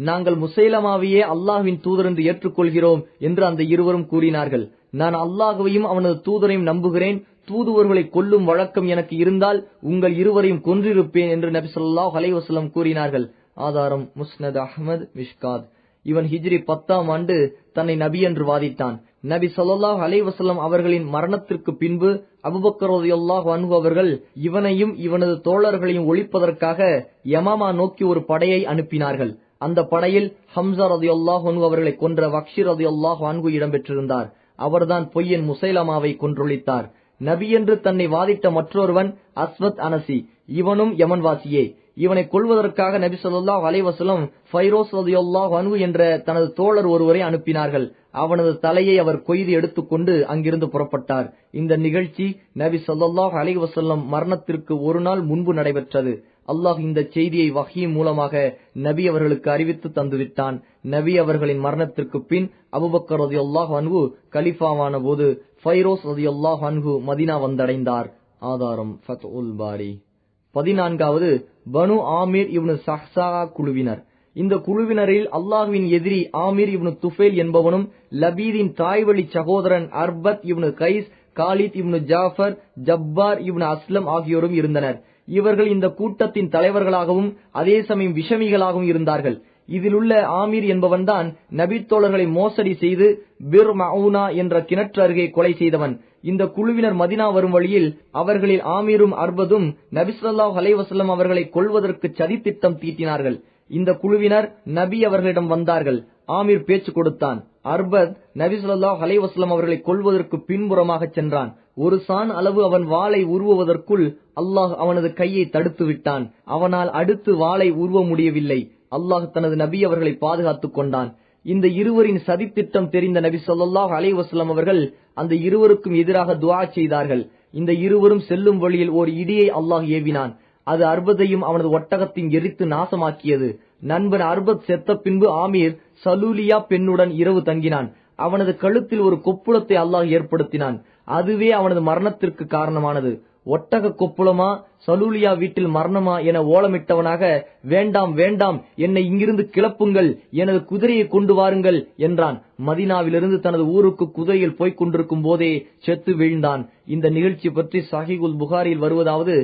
S1: நாங்கள் முசைலமாவையே அல்லாஹ்வின் தூதர் என்று ஏற்றுக்கொள்கிறோம் என்று அந்த இருவரும் கூறினார்கள். நான் அல்லாஹ்வையும் அவனது தூதரையும் நம்புகிறேன். தூதுவர்களை கொல்லும் வழக்கம் எனக்கு இருந்தால் உங்கள் இருவரையும் கொன்றிருப்பேன் என்று நபி ஸல்லல்லாஹு அலைஹி வஸல்லம் கூறினார்கள். ஆதாரம் முஸ்னத் அஹ்மத், மிஷ்காத். இவன் ஹிஜ்ரி 10ஆம் ஆண்டு தன்னை நபி என்று வாதித்தான். நபி ஸல்லல்லாஹு அலைஹி வஸல்லம் அவர்களின் மரணத்திற்கு பின்பு அபூபக்கர் ரலியல்லாஹு அன்ஹு அவர்கள் இவனையும் இவனது தோழர்களையும் ஒழிப்பதற்காக யமாமா நோக்கி ஒரு படையை அனுப்பினார்கள். அந்த படையில் ஹம்ஸா ரலியல்லாஹு அன்ஹு அவர்களை கொன்ற வக்ஷி ரலியல்லாஹு அன்ஹு இடம்பெற்றிருந்தார். அவர்தான் பொய்யன் முசைலமாவை கொன்றொழித்தார். நபி என்று தன்னை வாதிட்ட மற்றொருவன் அஸ்வத் அனசி. இவனும் யமன்வாசியே. இவனை கொல்வதற்காக நபி ஸல்லல்லாஹு அலைஹி வஸல்லம் ஃபைரோஸ் ரலியல்லாஹு அன்ஹு என்ற தனது தோழர் ஒருவரை அனுப்பினார்கள். அவனது தலையை அவர் கொய்து எடுத்துக்கொண்டு அங்கிருந்து புறப்பட்டார். இந்த நிகழ்ச்சி நபி ஸல்லல்லாஹு அலைஹி வஸல்லம் மரணத்திற்கு ஒரு நாள் முன்பு நடைபெற்றது. அல்லாஹ் இந்த செய்தியை வஹீ மூலமாக நபி அவர்களுக்கு அறிவித்து தந்துவிட்டான். நபி அவர்களின் மரணத்திற்கு பின் அபூபக்கர் ரலியல்லாஹு அன்ஹு கலிஃபாவான போது ஃபைரோஸ் ரலியல்லாஹு அன்ஹு மதீனா வந்தடைந்தார். ஆதாரம் ஃபத்உல் பாரி. 14வது பனு ஆமீர் இப்னு சஹ்ஸா குழுவினர். இந்த குழுவினரில் அல்லாஹ்வின் எதிரி ஆமீர் இப்னு துஃபைல் என்பவனும், லபீதின் தாய்வழி சகோதரன் அர்பத் இப்னு கைஸ், காலித் இப்னு ஜாஃபர், ஜப்பார் இப்னு அஸ்லம் ஆகியோரும் இருந்தனர். இவர்கள் இந்த கூட்டத்தின் தலைவர்களாகவும் அதே சமயம் விஷமிகளாகவும் இருந்தார்கள். இதிலுள்ள ஆமீர் என்பவன்தான் நபித்தோழர்களை மோசடி செய்து பிர் மவுனா என்ற கிணற்று அருகே கொலை செய்தவன். இந்த குழுவினர் மதினா வரும் வழியில் அவர்களில் ஆமீரும் அர்பதும் நபி ஸல்லல்லாஹு அலைஹி வஸல்லம் அவர்களை கொல்வதற்கு சதி திட்டம் தீட்டினார்கள். இந்த குழுவினர் நபி அவர்களிடம் வந்தார்கள். ஆமீர் பேச்சு கொடுத்தான். அர்பத் நபி ஸல்லல்லாஹு அலைஹி வஸல்லம் அவர்களை கொல்வதற்கு பின்புறமாக சென்றான். ஒரு சான் அளவு அவன் வாளை உருவுவதற்குள் அல்லாஹ் அவனது கையை தடுத்து விட்டான். அவனால் அடுத்து வாளை உருவ முடியவில்லை. அல்லாஹ் தனது நபி அவர்களை பாதுகாத்துக் கொண்டான். இந்த இருவரின் சதித்திட்டம் தெரிந்த நபி ஸல்லல்லாஹு அலைஹி வஸல்லம் அவர்கள் அந்த இருவருக்கும் எதிராக துஆ செய்தார்கள். இந்த இருவரும் செல்லும் வழியில் ஒரு இடியை அல்லாஹ் ஏவினான். அது அர்பதையும் அவனது ஒட்டகத்தையும் எரித்து நாசமாக்கியது. நண்பன் அர்பத் செத்த பின்பு ஆமீர் சலூலியா பெண்ணுடன் இரவு தங்கினான். அவனது கழுத்தில் ஒரு கொப்புளத்தை அல்லாஹ் ஏற்படுத்தினான். அதுவே அவனது மரணத்திற்கு காரணமானது. ஒட்டக கொப்புளமா, சலூலியா வீட்டில் மரணமா என ஓலமிட்டவனாக, வேண்டாம் வேண்டாம், என்னை இங்கிருந்து கிளப்புங்கள், எனது குதிரையை கொண்டு வாருங்கள் என்றான். மதீனாவிலிருந்து தனது ஊருக்கு குதிரையில் போய்க் கொண்டிருக்கும் போதே செத்து வீழ்ந்தான். இந்த நிகழ்ச்சி பற்றி சஹீஹுல் புகாரியில் வருவதாவது: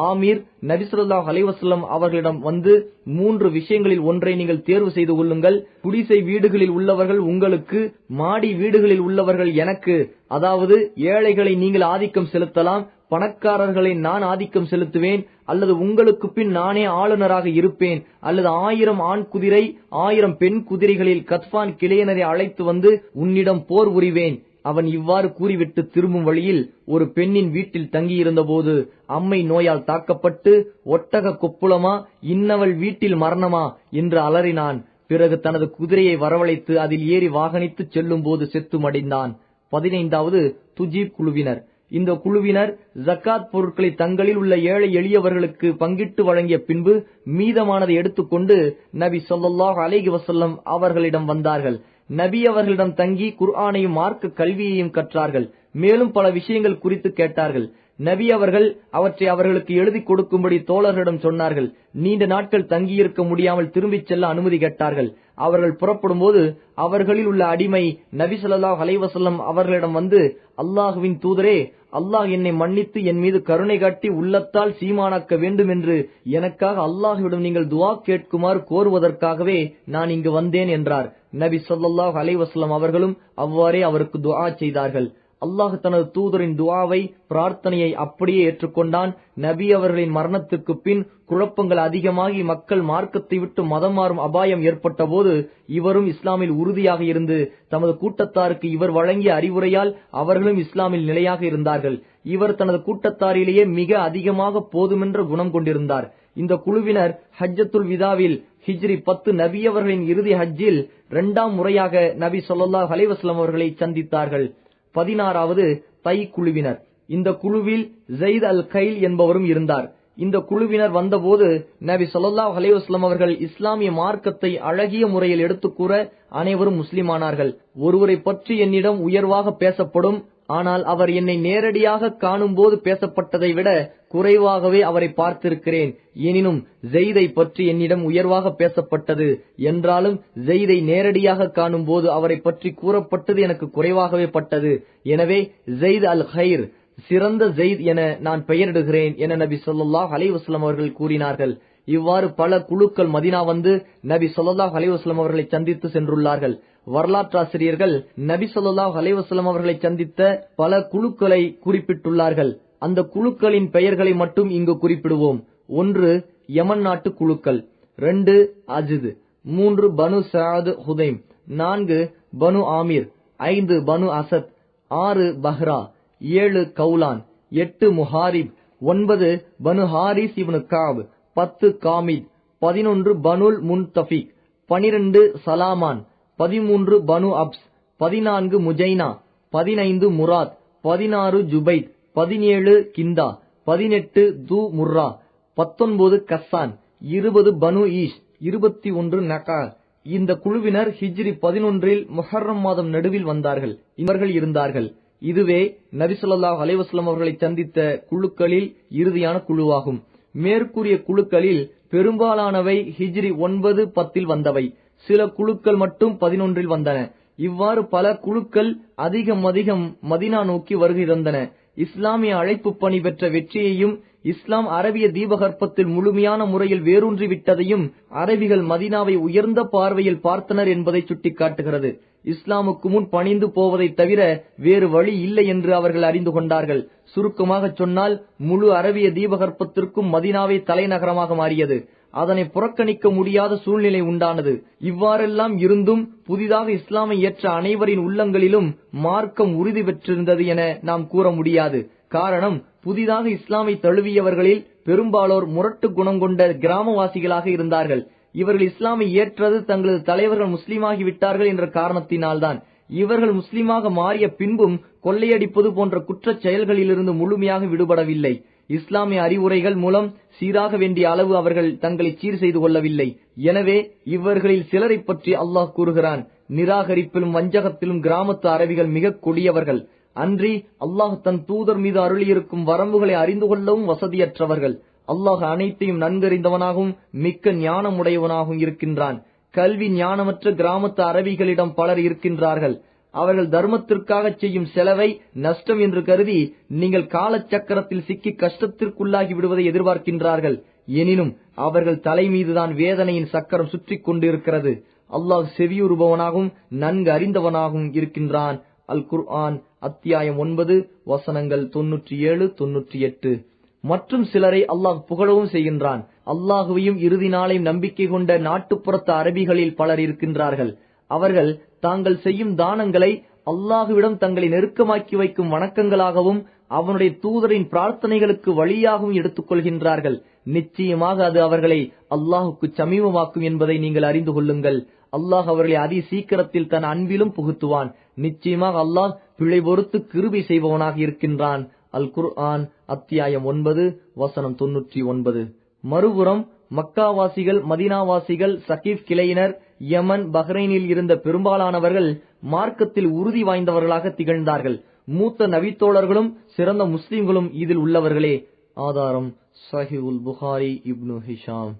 S1: ஆமீர் நபி ஸல்லல்லாஹு அலைஹி வஸல்லம் அவர்களிடம் வந்து, 3 விஷயங்களில் ஒன்றை நீங்கள் தேர்வு செய்து கொள்ளுங்கள். குடிசை வீடுகளில் உள்ளவர்கள் உங்களுக்கு, மாடி வீடுகளில் உள்ளவர்கள் எனக்கு. அதாவது ஏழைகளை நீங்கள் ஆதிக்கம் செலுத்தலாம், பணக்காரர்களை நான் ஆதிக்கம் செலுத்துவேன், அல்லது உங்களுக்கு பின் நானே ஆளுநராக இருப்பேன், அல்லது 1000 ஆண் குதிரை 1000 பெண் குதிரைகளில் கத்பான் கிளையனரை அழைத்து வந்து உன்னிடம் போர் புரிவேன். அவன் இவ்வாறு கூறிவிட்டு திரும்பும் வழியில் ஒரு பெண்ணின் வீட்டில் தங்கியிருந்த போது அம்மை நோயால் தாக்கப்பட்டு, ஒட்டக கொப்புளமா, இன்னவள் வீட்டில் மரணமா என்று அலறினான். பிறகு தனது குதிரையை வரவழைத்து அதில் ஏறி வாகனித்து செல்லும் போது செத்து மடிந்தான். 15வது துஜீப் குழுவினர். இந்த குழுவினர் ஜக்காத் பொருட்களை தங்களில் உள்ள ஏழை எளியவர்களுக்கு பங்கிட்டு வழங்கிய பின்பு மீதமானதை எடுத்துக்கொண்டு நபி ஸல்லல்லாஹு அலைஹி வஸல்லம் அவர்களிடம் வந்தார்கள். நபி அவர்களிடம் தங்கி குர்ஆனையும் மார்க்க கல்வியையும் கற்றார்கள். மேலும் பல விஷயங்கள் குறித்து கேட்டார்கள். நபி அவர்கள் அவற்றை அவர்களுக்கு எழுதி கொடுக்கும்படி தோழர்களிடம் சொன்னார்கள். நீண்ட நாட்கள் தங்கியிருக்க முடியாமல் திரும்பிச் செல்ல அனுமதி கேட்டார்கள். அவர்கள் புறப்படும் போது அவர்களில் உள்ள அடிமை நபி ஸல்லல்லாஹு அலைஹி வஸல்லம் அவர்களிடம் வந்து, அல்லாஹுவின் தூதரே, அல்லாஹ் என்னை மன்னித்து என் மீது கருணை காட்டி உள்ளத்தால் சீமானாக்க வேண்டும் என்று எனக்காக அல்லாஹ்விடம் நீங்கள் துஆ கேட்குமாறு கோருவதற்காகவே நான் இங்கு வந்தேன் என்றார். நபி ஸல்லல்லாஹு அலைஹி வஸல்லம் அவர்களும் அவ்வாறே அவருக்கு துஆ செய்தார்கள். அல்லாஹ் தனது தூதரின் துஆவை, பிரார்த்தனையை அப்படியே ஏற்றுக்கொண்டான். நபி அவர்களின் மரணத்திற்கு பின் குழப்பங்கள் அதிகமாகி மக்கள் மார்க்கத்தை விட்டு மதம் மாறும் அபாயம் ஏற்பட்ட போது இவரும் இஸ்லாமில் உறுதியாக இருந்து தமது கூட்டத்தாருக்கு இவர் வழங்கிய அறிவுரையால் அவர்களும் இஸ்லாமில் நிலையாக இருந்தார்கள். இவர் தனது கூட்டத்தாரிலேயே மிக அதிகமாக போதுமென்ற குணம் கொண்டிருந்தார். இந்த குழுவினர் ஹஜ்ஜத்துல் விதாவில் ஹிஜ்ரி 10 நபி அவர்களின் இறுதி ஹஜ்ஜில் 2ஆம் முறையாக நபி ஸல்லல்லாஹு அலைஹி வஸல்லம் அவர்களை சந்தித்தார்கள். 16வது தை குழுவினர். இந்த குழுவில் ஸைத் அல் கைல் என்பவரும் இருந்தார். இந்த குழுவினர் வந்தபோது நபி ஸல்லல்லாஹு அலைஹி வஸல்லம் அவர்கள் இஸ்லாமிய மார்க்கத்தை அழகிய முறையில் எடுத்துக் கூற அனைவரும் முஸ்லிமானார்கள். ஒருவரை பற்றி என்னிடம் உயர்வாக பேசப்படும், ஆனால் அவர் என்னை நேரடியாக காணும் போது பேசப்பட்டதை விட குறைவாகவே அவரை பார்த்திருக்கிறேன். எனினும் ஸைதை பற்றி என்னிடம் உயர்வாக பேசப்பட்டது என்றாலும் ஸைதை நேரடியாக காணும் போது அவரை பற்றி கூறப்பட்டது எனக்கு குறைவாகவே பட்டது. எனவே ஸைத் அல் கைர், சிறந்த ஸைத் என நான் பெயரிடுகிறேன் என நபி ஸல்லல்லாஹு அலைஹி வஸல்லம் அவர்கள் கூறினார்கள். இவ்வாறு பல குழுக்கள் மதீனா வந்து நபி ஸல்லல்லாஹு அலைஹி வஸல்லம் அவர்களை சந்தித்து சென்றுள்ளார்கள். வரலாற்றாசிரியர்கள் நபி ஸல்லல்லாஹு அலைஹி வஸல்லம் அவர்களை சந்தித்த பல குழுக்களை குறிப்பிட்டுள்ளார்கள். அந்த குழுக்களின் பெயர்களை மட்டும் இங்கு குறிப்பிடுவோம். 1 யமன் நாட்டு குழுக்கள், 2 அஜ்த், 3 பனு சஅத் ஹுதைம், 4 பனு ஆமிர், 5 பனு அசத், 6 பஹ்ரா, 7 கௌலான், 8 முஹாரிப், 9 பனு ஹாரிஸ் இப்னு கஅப், 10 காமித், 11 பனுல் முன்தஃபிக், 12 சலாமான், 13 பனு அப்ஸ், 14 முஜைனா, 15 முராத், 16 ஜுபைத், 17 கிந்தா, 18 து முர்ரா, 19 கஸ்ஸான், 20 பனு ஈஷ், 21 நகா. இந்த குழுவினர் ஹிஜ்ரி 11 முஹர்ரம் மாதம் நடுவில் வந்தார்கள். இவர்கள் இருந்தார்கள். இதுவே நபி ஸல்லல்லாஹு அலைஹி வஸல்லம் அவர்களை சந்தித்த குழுக்களில் இறுதியான குழுவாகும். மேற்கூறிய குழுக்களில் பெரும்பாலானவை ஹிஜ்ரி 9, 10 வந்தவை. சில குழுக்கள் மட்டும் 11 வந்தன. இவ்வாறு பல குழுக்கள் அதிகம் மதீனா நோக்கி வருகை தந்தன. இஸ்லாமிய அழைப்பு பணி பெற்ற வெற்றியையும் இஸ்லாம் அரபிய தீபகற்பத்தில் முழுமையான முறையில் வேரூன்றி விட்டதையும் அரபிகள் மதீனாவை உயர்ந்த பார்வையில் பார்த்தனர் என்பதை சுட்டிக்காட்டுகிறது. இஸ்லாமுக்கு முன் பணிந்து போவதை தவிர வேறு வழி இல்லை என்று அவர்கள் அறிந்து கொண்டார்கள். சுருக்கமாக சொன்னால் முழு அரபிய தீபகற்பத்திற்கும் மதீனாவே தலைநகரமாக மாறியது. அதனை புறக்கணிக்க முடியாத சூழ்நிலை உண்டானது. இவ்வாறெல்லாம் இருந்தும் புதிதாக இஸ்லாமை ஏற்ற அனைவரின் உள்ளங்களிலும் மார்க்கம் உறுதி பெற்றிருந்தது என நாம் கூற முடியாது. காரணம், புதிதாக இஸ்லாமை தழுவியவர்களில் பெரும்பாலோர் முரட்டு குணம் கொண்ட கிராமவாசிகளாக இருந்தார்கள். இவர்கள் இஸ்லாமை ஏற்றது தங்களது தலைவர்கள் முஸ்லீமாகிவிட்டார்கள் என்ற காரணத்தினால்தான். இவர்கள் முஸ்லீமாக மாறிய பின்பும் கொள்ளையடிப்பது போன்ற குற்றச் செயல்களிலிருந்து முழுமையாக விடுபடவில்லை. இஸ்லாமிய அறிவுரைகள் மூலம் சீராக வேண்டிய அளவு அவர்கள் தங்களை சீர் செய்து கொள்ளவில்லை. எனவே இவர்களில் சிலரை பற்றி அல்லாஹ் கூறுகிறான், நிராகரிப்பிலும் வஞ்சகத்திலும் கிராமத்து அரபிகள் மிக கொடியவர்கள். அன்றி அல்லாஹ் தன் தூதர் மீது அருளியிருக்கும் வரம்புகளை அறிந்து கொள்ளவும் வசதியற்றவர்கள். அல்லாஹ் அனைத்தையும் நன்கறிந்தவனாகவும் மிக்க ஞானமுடையவனாகவும் இருக்கின்றான். கல்வி ஞானமற்ற கிராமத்து அரபிகளிடம் பலர் இருக்கின்றார்கள். அவர்கள் தர்மத்திற்காக செய்யும் செலவை நஷ்டம் என்று கருதி நீங்கள் காலச்சக்கரத்தில் சிக்கி கஷ்டத்திற்குள்ளாகி விடுவதை எதிர்பார்க்கின்றார்கள். எனினும் அவர்கள் தலை மீதுதான் வேதனையின் சக்கரம் சுற்றி கொண்டிருக்கிறது. அல்லாஹ் செவியுறுபவனாகவும் நன்கு அறிந்தவனாகவும் இருக்கின்றான். அல் குர்ஆன் அத்தியாயம் 9 வசனங்கள் 97, 98. மற்றும் சிலரை அல்லாஹ் புகழவும் செய்கின்றான். அல்லாஹுவையும் இறுதி நாளையும் நம்பிக்கை கொண்ட நாட்டுப்புறத்து அரபிகளில் பலர் இருக்கின்றார்கள். அவர்கள் தாங்கள் செய்யும் தானங்களை அல்லாஹுவிடம் தங்களை நெருக்கமாக்கி வைக்கும் வணக்கங்களாகவும் அவனுடைய தூதரின் பிரார்த்தனைகளுக்கு வழியாகவும் எடுத்துக் கொள்கின்றார்கள். நிச்சயமாக அது அவர்களை அல்லாஹுக்கு சமீபமாக்கும் என்பதை நீங்கள் அறிந்து கொள்ளுங்கள். அல்லாஹ் அவர்களை அதி சீக்கிரத்தில் தன் அன்பிலும் புகுத்துவான். நிச்சயமாக அல்லாஹ் பிழை பொறுத்து கிருபை செய்பவனாக இருக்கின்றான். அல் குர்ஆன் அத்தியாயம் 9 வசனம் 99. மறுபுறம் மக்காவாசிகள், மதீனாவாசிகள், சகீப் கிளையினர், யமன், பஹ்ரைனில் இருந்த பெரும்பாலானவர்கள் மார்க்கத்தில் உறுதி வாய்ந்தவர்களாக திகழ்ந்தார்கள். மூத்த நபித்தோழர்களும் சிறந்த முஸ்லிம்களும் இதில் உள்ளவர்களே. ஆதாரம் சஹீஹுல் புகாரி, இப்னு ஹிஷாம்.